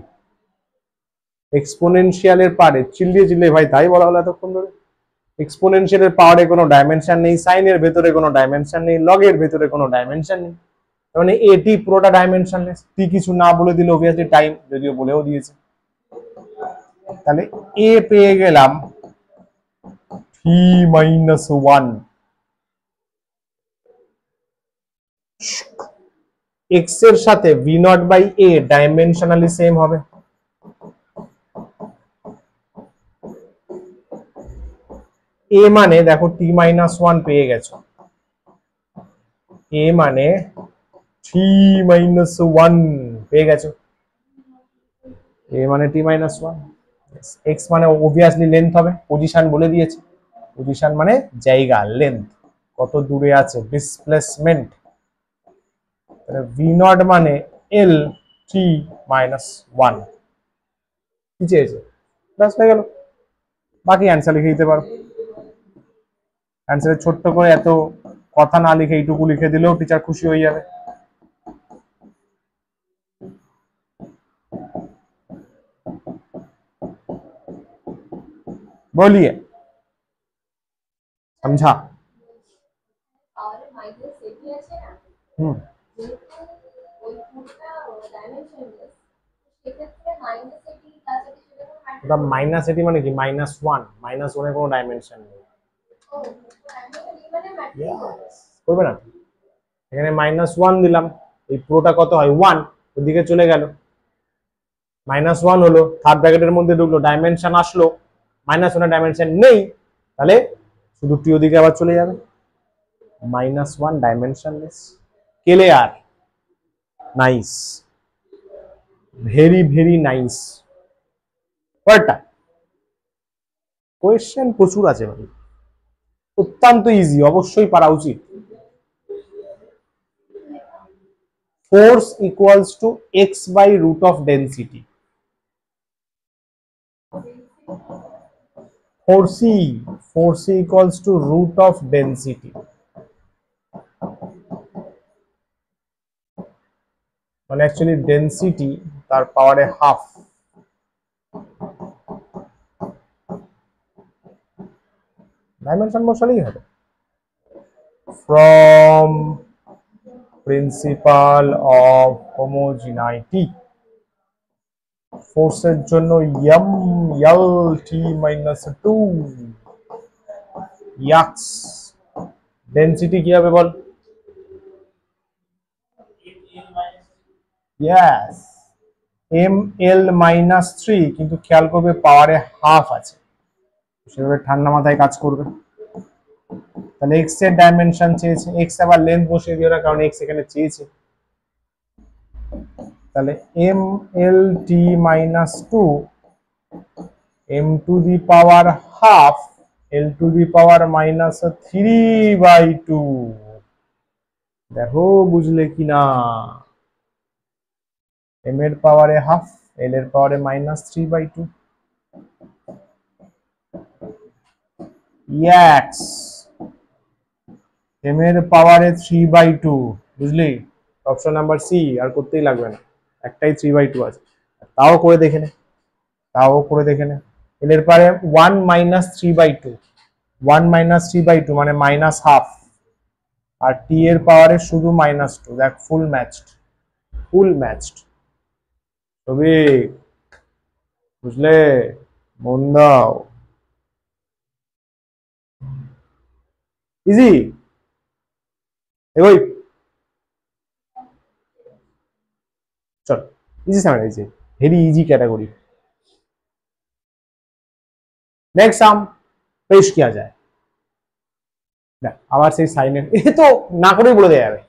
এক্সপোনেনশিয়ালের পাওয়ারে চিল্লিয়ে ভাই তাই বলা হলো এতক্ষণ ধরে। এক্সপোনেনশিয়ালের পাওয়ারে কোনো ডাইমেনশন নেই, সাইনের ভেতরে কোনো ডাইমেনশন নেই, লগের ভেতরে কোনো ডাইমেনশন নেই, মানে এটি পুরোটা ডাইমেনশনলেস। টি কিছু না বলে দিলে অবভিয়াসলি টাইম, যদিও বলেও দিয়েছে। তাহলে এ পেয়ে গেলাম টি মাইনাস 1, এক্স এর সাথে V naught by A dimensionally same হবে। এ মানে দেখো টি মাইনাস 1 পেয়ে গেছো, এ মানে টি মাইনাস 1 পেয়ে গেছো, এ মানে টি মাইনাস 1। এক্স মানে অবভিয়াসলি লেন্থ হবে, পজিশন বলে দিয়েছে, পজিশন মানে জায়গা, লেন্থ কত দূরে আছে, ডিসপ্লেসমেন্ট। ভি নট মানে এল টি মাইনাস 1 কি চেয়েছে, ব্যাস হয়ে গেল। বাকি অ্যান্সার লিখে দিতে পারো। অ্যান্সারে ছোট্ট করে এত কথা না লিখে এইটুকু লিখে দিলেও টিচার খুশি হয়ে যাবে। बोलिए समझा। মাইনাস এটি মানে কি মাইনাস 1, মাইনাস 1 এর কোনো ডাইমেনশন নেই, করবে না। এখানে মাইনাস 1 দিলাম, এই পুরোটা কত হয় 1, ওদিকে চলে গেল, মাইনাস 1 হলো, থার্ড ব্র্যাকেটের মধ্যে ঢুকলো, ডাইমেনশন আসলো, মাইনাস 1 এর ডাইমেনশন নেই, তাহলে শুধু টি ওদিকে আবার চলে যাবে। Minus 1 dimensionless, clear, nice, very very nice. পরেরটা কোয়েশ্চেন প্রচুর আছে ভাই, অত্যন্ত ইজি, অবশ্যই পারা উচিত। Force equals to x by root of density. force equals to root of density, মানে অ্যাকচুয়ালি ডেন্সিটি তার পাওয়ারে হাফ, ডাইমেনশন বসালেই হবে। ফ্রম প্রিন্সিপাল অফ হোমোজিনাইটি, ফোর্সের জন্য M L T minus 2 ইয়াক্স, density কি হবে বল? ইয়েস এম এল মাইনাস 3, কিন্তু খেয়াল করবে পাওয়ারে হাফ আছে, সেভাবে ঠান্ডা মাথায় কাজ করবে। তাহলে এক্স এর ডাইমেনশন চেয়েছে, এক্স আবার লেন্থ বসিয়ে দিও না, কারণ এক্স এখানে চেয়েছে। তাহলে M L T minus 2 M to the power half L to the power minus 3/2। দেখো বুঝলে কিনা, এম এর পাওয়ারে হাফ, এল এর পাওয়ারে মাইনাস 3/2, ইয়াক্স এম এর পাওয়ারে 3/2, বুঝলি? অপশন নাম্বার সি, আর করতেই লাগবে না, একটাই 3/2 আছে। তাও করে দেখে নে, এল এর পাওয়ারে 1 মাইনাস 3/2, 1 মাইনাস 3/2 মানে মাইনাস হাফ, আর টি এর পাওয়ারে শুধু -2, দেখ ফুল ম্যাচড। ফুল ম্যাচড। তবে বুঝলে, মন দাও, ইজি এগোই, চল इजी समझ लीजिए, very easy category. Next sum पेश किया जाए। আবার সেই সাইনের, এ তো না করেই বলে দেয়া যাবে।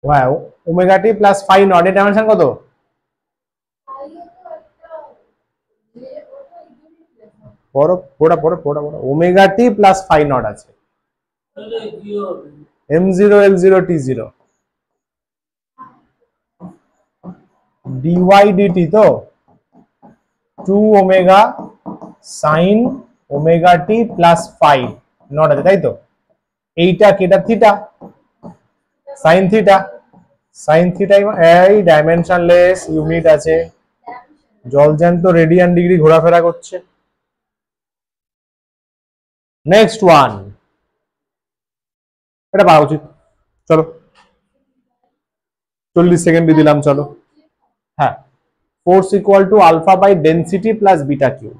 Wow, omega T plus phi naught এর ডাইমেনশন কত? পড়ো পড়া পড়ো পড়া পড়ো, omega T plus phi naught আছে, m0 l0 t0 dy dt তো 2 omega sine omega T plus phi naught আছে, তাই তো? এইটা কেটা theta, sine theta, sine theta এই ডাইমেনশনলেস ইউনিট আছে, জলজ্যান্ত রেডিয়ান ডিগ্রি ঘোরাফেরা করছে। নেক্সট ওয়ান, এটা পাওয়া উচিত, চলো 40 সেকেন্ড দিলাম, চলো। হ্যাঁ, force equal to alpha by density plus beta q.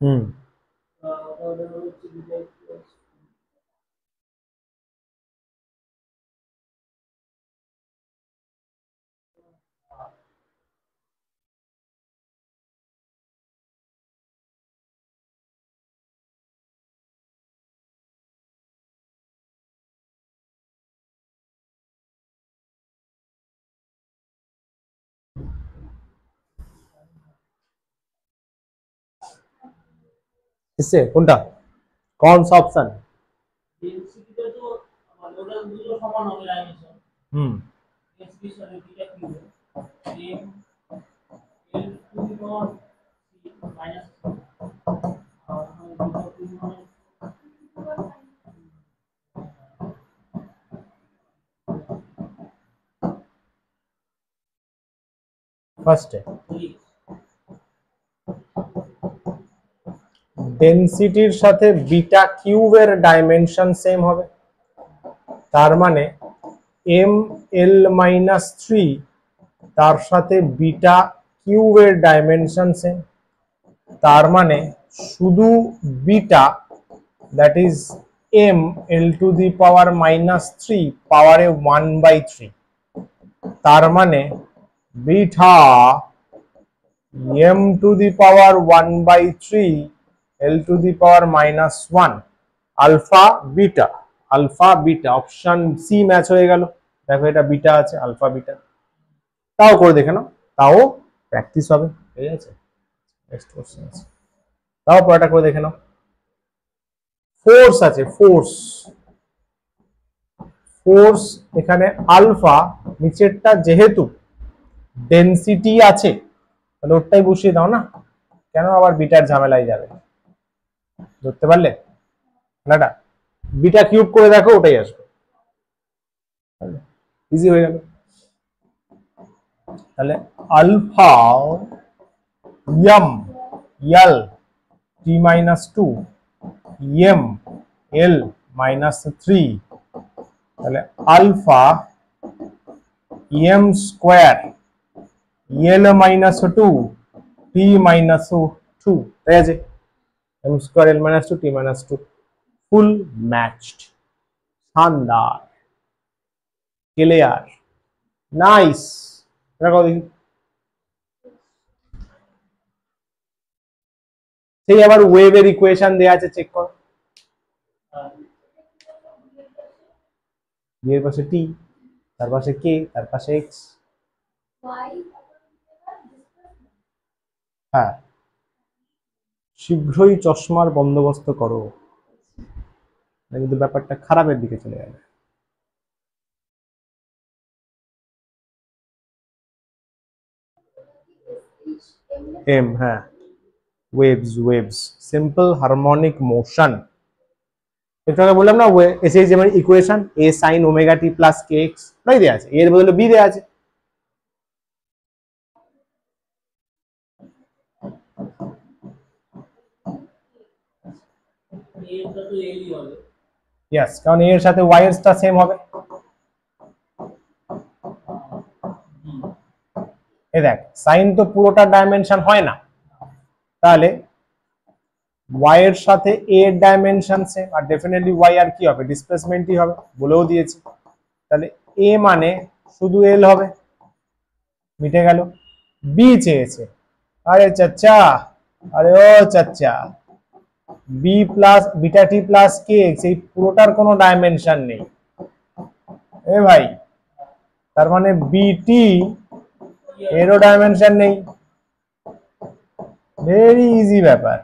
Hmm, इससे কোনটা, कौन सा ऑप्शन? হুম, ফার্স্টে ডেনসিটির সাথে বিটা কিউবের ডাইমেনশন সেম হবে, তার মানে এম এল মাইনাস থ্রি তার সাথে বিটা কিউবের ডাইমেনশন সেম, তার মানে শুধু beta, that is M L to the power minus three পাওয়ারে 1/3, তার মানে beta M to the power 1/3 L to the power minus 1 alpha beta, alpha beta option C match হয়ে গেল। দেখো এটা বিটা আছে, আলফা বিটা, তাও করে দেখে নাও, তাও প্র্যাকটিস হবে, ঠিক আছে? নেক্সট কোশ্চেন আছে, তাও পড়াটা করে দেখে নাও। ফোর্স আছে, ফোর্স, ফোর্স এখানে আলফা, নিচেরটা যেহেতু ডেনসিটি আছে তাহলে ওটাই বসিয়ে দাও না, কেন আবার বিটার ঝামেলায় যাবে, ধরতে পারলে নাটা? বিটা কিউব করে দেখো, ওটাই আসবে, ইজি হয়ে গেল। তাহলে alpha M L T minus two M L minus three, তাহলে alpha M square L minus two T minus two, ঠিক আছে? M square L minus two T minus two, full matched, শানদার, ক্লিয়ার, নাইস। দেখো দেখি, সেই আবার ওয়েভের ইকুয়েশন দেয়া আছে, চেক কর। বি এর পাশে টি, তার পাশে কে, তার পাশে এক্স, হ্যাঁ, শীঘ্রই চশমার বন্দোবস্ত করো, কিন্তু ব্যাপারটা খারাপের দিকে চলে যাবে। এম, হ্যাঁ, ওয়েভস, সিম্পল হারমোনিক মোশন। একটু আগে বললাম না, এসে যেমন ইকুয়েশন এ sine omega T plus k x নাই দেওয়া আছে, এর বদলে বি দেওয়া আছে। ইয়েস, কারণ এর সাথে ওয়াই এরটা সেম হবে। এ দেখ, সাইন তো পুরোটা ডাইমেনশন হয় না, তাহলে ওয়াই এর সাথে এ এর ডাইমেনশন সেম, আর ডেফিনেটলি ওয়াই আর কি হবে, ডিসপ্লেসমেন্টই হবে, বলেও দিয়েছে। তাহলে এ মানে শুধু এল হবে, মিটে গেল। বি চেয়েছে, আরে চাচা, আরে ও চাচা, b plus beta T plus k x, এই পুরোটার কোনো ডাইমেনশন নেই এ ভাই, তার মানে বিটি এরও ডাইমেনশন নেই। ভেরি ইজি ব্যাপার,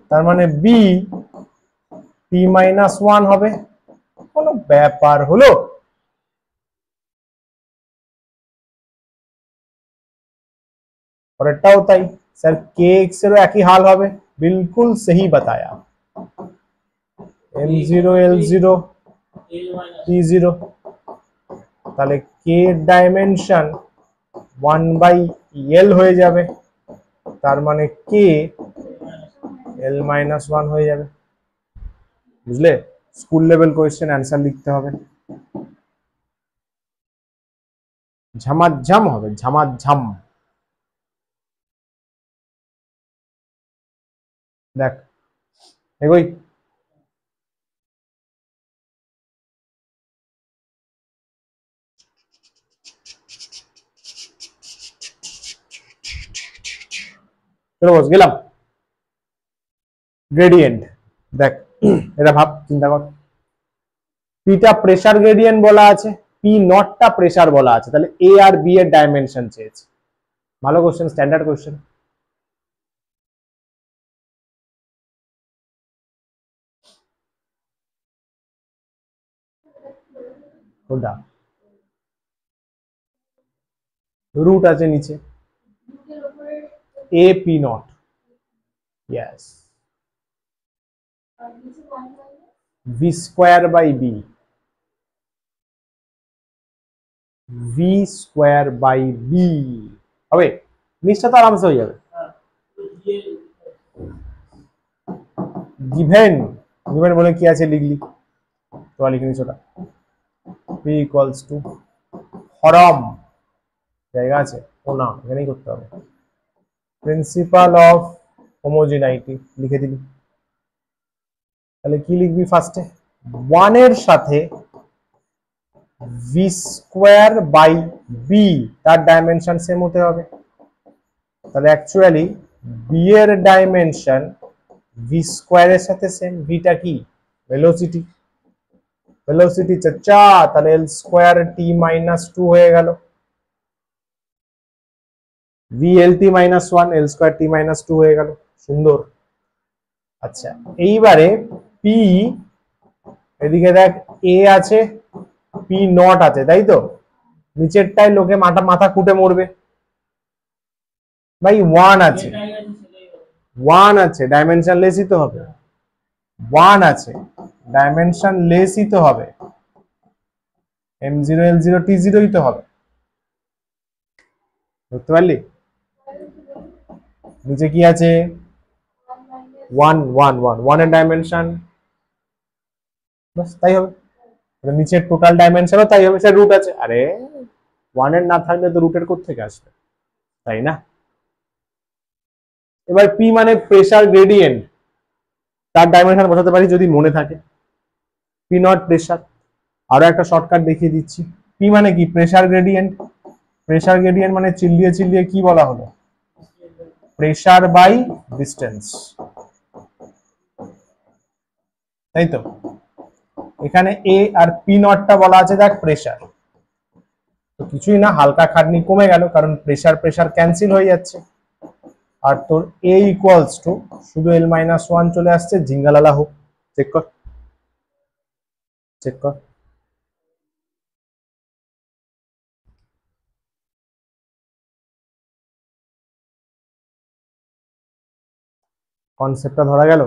তার মানে বি টি মাইনাস ওয়ান হবে, কোনো ব্যাপার হলো। পরেরটাও তাই, স্যার কে এক্স এরও একই হাল হবে, बिल्कुल सही बताया। m0 l0 t0, তাহলে কে ডাইমেনশন 1/l হয়ে যাবে, তার মানে কে l-1 হয়ে যাবে। বুঝলে, স্কুল লেভেল কোয়েশ্চেন অ্যান্সার লিখতে হবে, ঝামাঝাম হবে, ঝামাঝাম। দেখ এগোই, চলো বস গেলাম। গ্রেডিয়েন্ট দেখ, এটা ভাব, চিন্তা কর, পিটা প্রেসার গ্রেডিয়েন্ট বলা আছে, পি নটটা প্রেসার বলা আছে, তাহলে এ আর বি এর ডাইমেনশন চেয়েছে। ভালো কোশ্চেন, স্ট্যান্ডার্ড কোশ্চেন। কোনটা? রুট আছে নিচে, A P naught, yes, V square by B, V square by B হবে, নিচটা তো আরামসে হয়ে যাবে। গিভেন, গিভেন বলে কি আছে লিখলি, তো লিখে নিস ওটা, পি ইকুয়ালস টু হরম, জায়গা আছে ও না, এখানেই করতে হবে, প্রিন্সিপাল অফ হোমোজেনাইটি লিখে দিলি। তাহলে কি লিখবি ফার্স্টে, ওয়ান এর সাথে ভি স্কোয়ার বাই বি, তার ডাইমেনশন সেম হতে হবে, তাহলে অ্যাকচুয়ালি বি এর ডাইমেনশন ভি স্কোয়ারের সাথে সেম, ভিটা কি ভেলোসিটি, ভেলোসিটি চাচা, তাহলে এল স্কোয়ার টি মাইনাস টু হয়ে গেল, V L T minus one, এল স্কোয়ার টি মাইনাস টু হয়ে গেল, সুন্দর। আচ্ছা এইবারে পি, এদিকে দেখ এ আছে, পি নট আছে, তাই তো, নিচেরটায় লোকে মাথা মাথা কুটে মরবে, ভাই ওয়ান আছে, ওয়ান আছে, ডাইমেনশন লেসই তো হবে, ওয়ান আছে, ডাইমেনশন লেসই তো হবে, m0 l0 t0ই তো হবে, বুঝতে পারলি? নিচে কি আছে, ওয়ান ওয়ান ওয়ান, ওয়ানের ডাইমেনশন, বাস তাই হবে, নিচের টোটাল ডাইমেনশনও তাই হবে, স্যার রুট আছে, আরে ওয়ানের না থাকলে তো রুটের কোত্থেকে আসবে, তাই না? এবার পি মানে প্রেসার গ্রেডিয়েন্ট, তার ডাইমেনশন বসাতে পারি যদি মনে থাকে, পি নট প্রেসার। আরো একটা শর্টকাট দেখিয়ে দিচ্ছি, পি মানে কি প্রেসার গ্রেডিয়েন্ট, প্রেসার গ্রেডিয়েন্ট মানে চিল্লিয়ে চিল্লিয়ে কি বলা হলো, প্রেসার বাই ডিস্টেন্স, তাই তো, এখানে এ আর পি নটটা বলা আছে দেখ প্রেসার, তো কিছুই না, হালকা খাটনি কমে গেল, কারণ প্রেসার প্রেসার ক্যান্সেল হয়ে যাচ্ছে, আর তোর এ ইকুয়ালস টু শুধু L-1 চলে আসছে, জিঙ্গালালা হোক। চেক কর, চেক কর। কনসেপ্টটা ধরা গেল।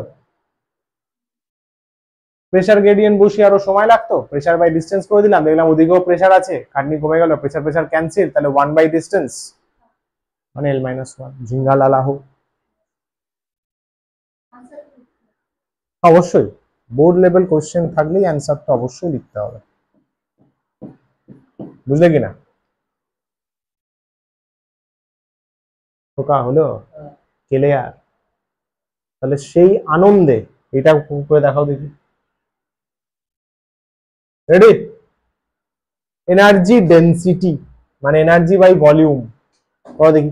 প্রেসার গ্রেডিয়েন্ট বসিয়ে আরো সময় লাগতো, প্রেসার বাই ডিস্টেন্স করে দিলাম, দেখলাম ওদিকেও প্রেসার আছে, খাটনি কমে গেল, প্রেসার প্রেসার ক্যান্সেল, তাহলে 1/ডিস্টেন্স মানে L-1, ঝিঙ্গালালা হোক। অবশ্যই বোর্ড লেভেল কোশ্চেন থাকলেই অ্যান্সারটা অবশ্যই লিখতে হবে, বুঝলে কিনা? খোকা হলো ক্লিয়ার? তাহলে সেই আনন্দে এটা করে দেখাও দেখি। রেডি? এনার্জি ডেনসিটি মানে এনার্জি বাই ভলিউম, করো দেখি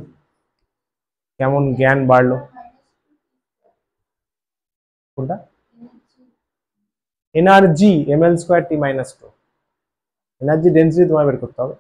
কেমন জ্ঞান বাড়লো। কোনটা? এনার্জি ml²t-2, এনার্জি ডেনসিটি তোমায় বের করতে হবে।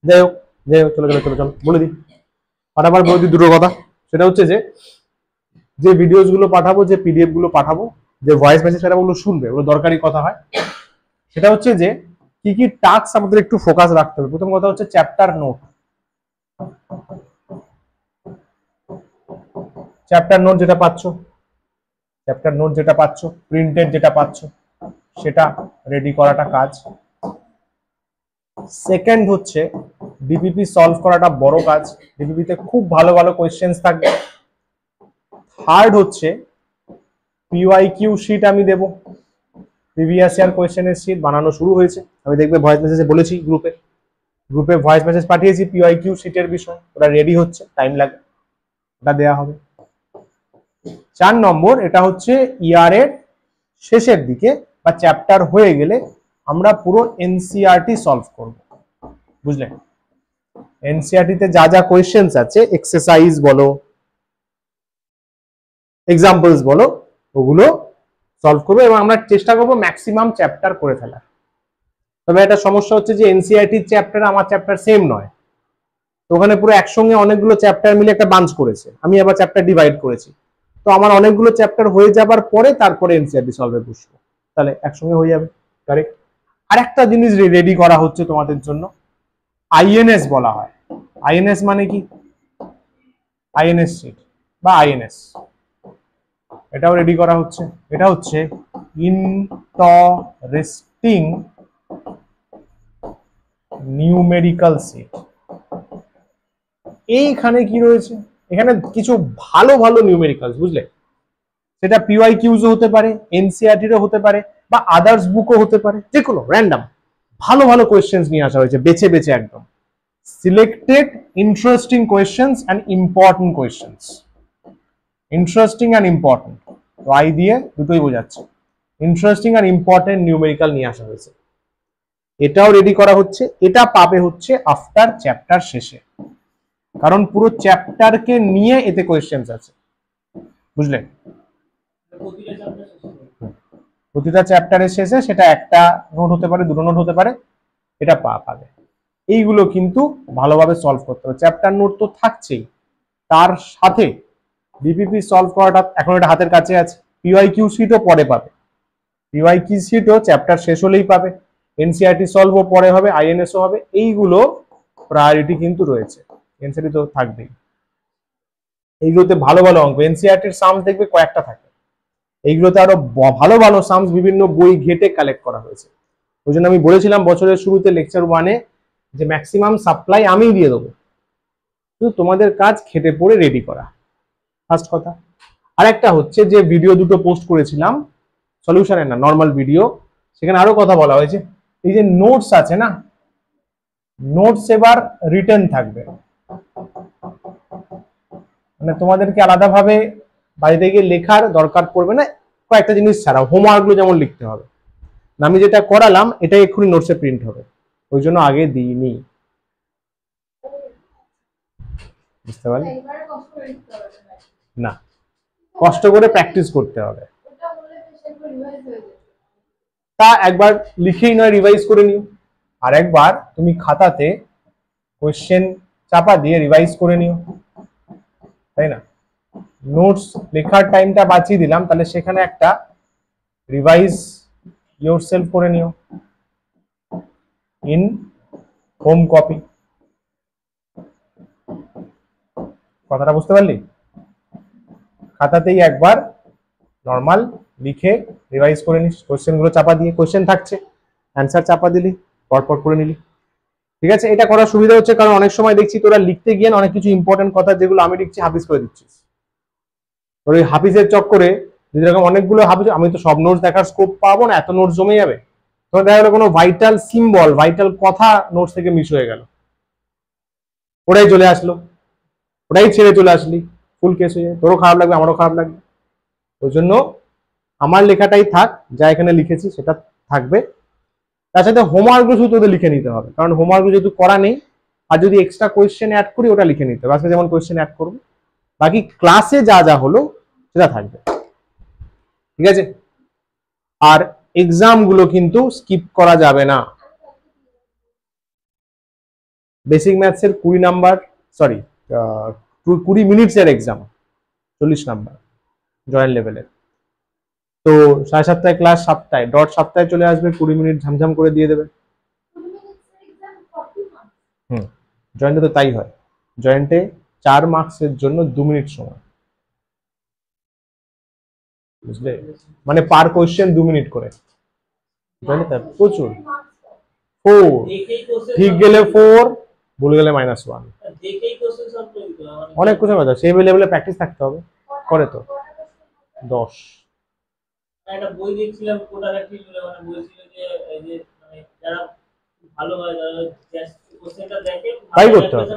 যাই হোক চলো বলে দিই, ফাটাফাট বলে দিই দুটো কথা। সেটা হচ্ছে যে ভিডিওস গুলো পাঠাবো, যে পিডিএফ গুলো পাঠাবো, যে ভয়েস মেসেজ সেটা ওগুলো শুনবে, ওগুলো দরকারি কথা হয়। সেটা হচ্ছে যে কি কি টাস্ক আমাদের একটু ফোকাস রাখতে হবে। প্রথম কথা হচ্ছে চ্যাপ্টার নোট। চ্যাপ্টার নোট যেটা পাচ্ছ প্রিন্টেড যেটা পাচ্ছ সেটা রেডি করাটা কাজ। সেকেন্ড হচ্ছে ডিপিপি সলভ করাটা বড় কাজ, ডিপিপিতে খুব ভালো ভালো কোয়েশ্চেন্স থাকবে। থার্ড হচ্ছে পিওয়াইকিউ শিট আমি দেব, প্রিভিয়াস ইয়ার কোয়েশ্চেনের শিট বানানো শুরু হয়েছে, আমি দেখবে ভয়েস মেসেজে বলেছি, গ্রুপে ভয়েস মেসেজ পাঠিয়েছি পিওয়াইকিউ শিটের বিষয়, ওটা রেডি হচ্ছে, টাইম লাগবে, ওটা দেওয়া হবে। 4 নম্বর, এটা হচ্ছে ইয়ারের শেষের দিকে বা চ্যাপ্টার হয়ে গেলে আমরা পুরো এনসিইআরটি সলভ করব, বুঝলেন? এনসিইআরটি তে যা যা কোয়েশ্চেন্স আছে, এক্সারসাইজ বলো, এক্সাম্পলস বলো, ওগুলো সলভ করবো এবং আমরা চেষ্টা করবো ম্যাক্সিমাম চ্যাপ্টার করে ফেলার। তবে একটা সমস্যা হচ্ছে যে এনসিইআরটির চ্যাপ্টার আমার চ্যাপ্টার সেম নয়, তো ওখানে পুরো একসঙ্গে অনেকগুলো চ্যাপ্টার মিলে একটা বাঞ্চ করেছে, আমি আবার চ্যাপ্টার ডিভাইড করেছি, তো আমার অনেকগুলো চ্যাপ্টার হয়ে যাবার পরে তারপরে এনসিইআরটি সলভে বসবো, তাহলে একসঙ্গে হয়ে যাবে। কারেক্ট। আর একটা জিনিস রেডি করা হচ্ছে তোমাদের জন্য, আইএনএস বলা হয়। আইএনএস মানে কি? আইএনএস শিট বা আইএনএস, এটাও রেডি করা হচ্ছে। এটা হচ্ছে ইন্টারেস্টিং নিউমেরিক্যাল শিট। এইখানে কি রয়েছে? এখানে কিছু ভালো ভালো নিউমেরিক্যালস, বুঝলে? সেটা পিওয়াইকিউজও হতে পারে, এনসিইআরটিরও হতে পারে, বা আদার্স বুকও হতে পারে, যে কোনো র্যান্ডম ভালো ভালো কোয়েশ্চেন্স নিয়ে আসা হয়েছে, বেছে বেছে একদম selected interesting questions and important questions. Interesting and important, তো আই দিয়ে দুটোই বোঝাচ্ছে। ইন্টারেস্টিং আর ইম্পর্টেন্ট নিউমেরিক্যাল নিয়ে আসা হয়েছে, এটাও রেডি করা হচ্ছে। এটা পাবে হচ্ছে আফটার চ্যাপ্টার শেষে, কারণ পুরো চ্যাপ্টারকে নিয়ে এতে কোয়েশ্চেন্স আছে, বুঝলেন? প্রতিটা চ্যাপ্টারের শেষে সেটা একটা নোট হতে পারে, দুটো নোট হতে পারে, এটা পাবে। এইগুলো কিন্তু ভালোভাবে সলভ করতে হবে। চ্যাপ্টার নোট তো থাকছেই, তার সাথে ডিপিপি সলভ করাটা এখন এটা হাতের কাছে আছে। পিওয়াইকিউ শিটও পরে পাবে, পিওয়াইকিউ শিটও চ্যাপ্টার শেষ হলেই পাবে, এনসিইআরটি সলভও পরে হবে, আইএনএসও হবে। এইগুলো প্রায়োরিটি কিন্তু রয়েছে, এনসিইআরটি তো থাকবেই। এইগুলোতে ভালো ভালো অঙ্ক, এনসিইআরটির সামস দেখবে কয়েকটা থাকে, এইগুলোতে আরো ভালো ভালো সামস বিভিন্ন বই ঘেটে কালেক্ট করা হয়েছে। ওই জন্য আমি বলেছিলাম বছরের শুরুতে লেকচার 1-এ যে ম্যাক্সিমাম সাপ্লাই আমিই দিয়ে দেবো, শুধু তোমাদের কাজ খেটে পড়ে রেডি করা, ফার্স্ট কথা। আর একটা হচ্ছে যে ভিডিও দুটো পোস্ট করেছিলাম সলিউশনের, না নর্মাল ভিডিও, সেখানে আরো কথা বলা হয়েছে, এই যে নোটস আছে না, নোটস এবার রিটার্ন থাকবে, মানে তোমাদেরকে আলাদাভাবে বাড়িতে গিয়ে লেখার দরকার পড়বে না, কয়েকটা জিনিস ছাড়া হোমওয়ার্ক গুলো যেমন লিখতে হবে না, আমি যেটা করালাম এটাই এক্ষুনি নোটসে প্রিন্ট হবে, ওই জন্য আগে দিইনি, বুঝতে পারলে? না, কষ্ট করে প্র্যাকটিস করতে হবে, তা একবার লিখেই নয় রিভাইজ করে নিও, আর একবার তুমি খাতাতে কোয়েশ্চেন চাপা দিয়ে রিভাইজ করে নিও, তাই না? নোটস লেখার টাইমটা বাঁচিয়ে দিলাম, তাহলে সেখানে একটা রিভাইজ ইয়োরসেলফ করে নিও ইন হোম কপি। কথাটা বুঝতে পারলি? খাতাতেই একবার নর্মাল লিখে রিভাইজ করে নিস, কোয়েশ্চেন গুলো চাপা দিয়ে, কোয়েশ্চেন থাকছে অ্যান্সার চাপা দিলি, পরপর করে নিলি, ঠিক আছে? এটা করার সুবিধা হচ্ছে কারণ অনেক সময় দেখছি তোরা লিখতে গিয়ে অনেক কিছু ইম্পর্টেন্ট কথা যেগুলো আমি লিখছি হাফিজ করে দিচ্ছিস, তোর ওই হাফিজের চক্করে যদি এরকম অনেকগুলো হাফিজ, আমি তো সব নোটস দেখার স্কোপ পাবো না, এত নোটস জমে যাবে, তোর দেখা গেলো কোনো ভাইটাল সিম্বল, ভাইটাল কথা নোটস থেকে মিস হয়ে গেল, ওটাই চলে আসলো, ওটাই ছেড়ে চলে আসলি, ফুল কেস হয়ে যায়, তোরও খারাপ লাগবে, আমারও খারাপ লাগবে। ওই জন্য আমার লেখাটাই থাক, যা এখানে লিখেছি সেটা থাকবে, তার সাথে হোমওয়ার্কগুলো শুধু তোদের লিখে নিতে হবে, কারণ হোমওয়ার্কগুলো যেহেতু করা নেই, আর যদি এক্সট্রা কোয়েশ্চেন অ্যাড করি ওটা লিখে নিতে হবে, আজকে যেমন কোয়েশ্চেন অ্যাড করবো, বাকি ক্লাসে যা যা হলো সেটা থাকবে, ঠিক আছে? আর এক্সাম গুলো কিন্তু স্কিপ করা যাবে না, বেসিক ম্যাথসের 20 নাম্বার, সরি 20 মিনিটসের এক্সাম, 40 নাম্বার জয়েন্ট লেভেলের। তো 7:30 ক্লাস, 7টায় ডট 7টায় চলে আসবে, 20 মিনিট ঝামঝাম করে দিয়ে দেবে। জয়েন্টে তো তাই হয়, জয়েন্টে 4 মার্কসের জন্য 2 মিনিট সময়, বুঝলে, মানে পার কোয়েশ্চেন 2 মিনিট করে। জয়েন্টে প্রচুর। 4 ঠিক গেলে 4, ভুল গেলে -1। অনেক কোশ্চেন আছে, সেই লেভেলে প্র্যাকটিস থাকতে হবে, করে তো 10। একটা বই দেখছিলাম কোটার একটি মানে বলছিল যে এই যে মানে যারা ভালো হয় জাস্ট কোশ্চেনটা দেখে তাই করতে হবে,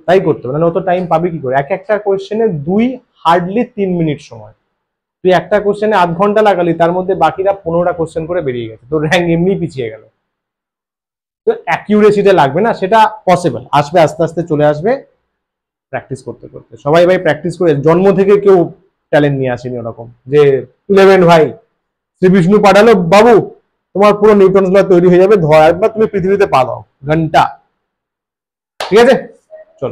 তাই করতে হবে, না অত টাইম পাবি কি করে? এক একটা কোশ্চেনে হার্ডলি 3 মিনিট সময়, তুই একটা কোশ্চেনে আধ ঘন্টা লাগালি, তার মধ্যে বাকিরা 15টা কোশ্চেন করে বেরিয়ে গেছে, তোর র্যাঙ্ক এমনি পিছিয়ে গেল। তো অ্যাকিউরেসিটা লাগবে না, সেটা পসিবল, আসবে আস্তে আস্তে চলে আসবে প্র্যাকটিস করতে করতে। সবাই ভাই প্র্যাকটিস করে, জন্ম থেকে কেউ ট্যালেন্ট নিয়ে আসেনি ওরকম যে 11 ভাই শ্রী বিষ্ণু পাঠালো, বাবু তোমার পুরো নিউটন ল তৈরি হয়ে যাবে, ধর একবার তুমি পৃথিবীতে পা দাও, ঘন্টা। ঠিক আছে, চল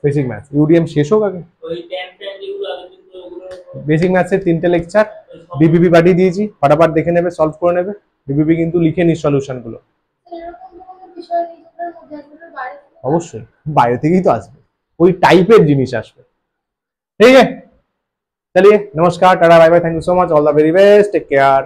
বেসিক ম্যাথস ইউডিএম শেষ হোক আগে। বেসিক ম্যাথসের 3টে লেকচার ডিপিপি পাঠিয়ে দিয়েছি, ফটাফট দেখে নেবে, সলভ করে নেবে। ডিপিপি কিন্তু লিখে নি সলিউশন গুলো, অবশ্যই বাইরে থেকেই তো আসবে, ওই টাইপের জিনিস আসবে। ठीक है, चलिए नमस्कार, tata, bye bye, thank you so much, all the very best, take care.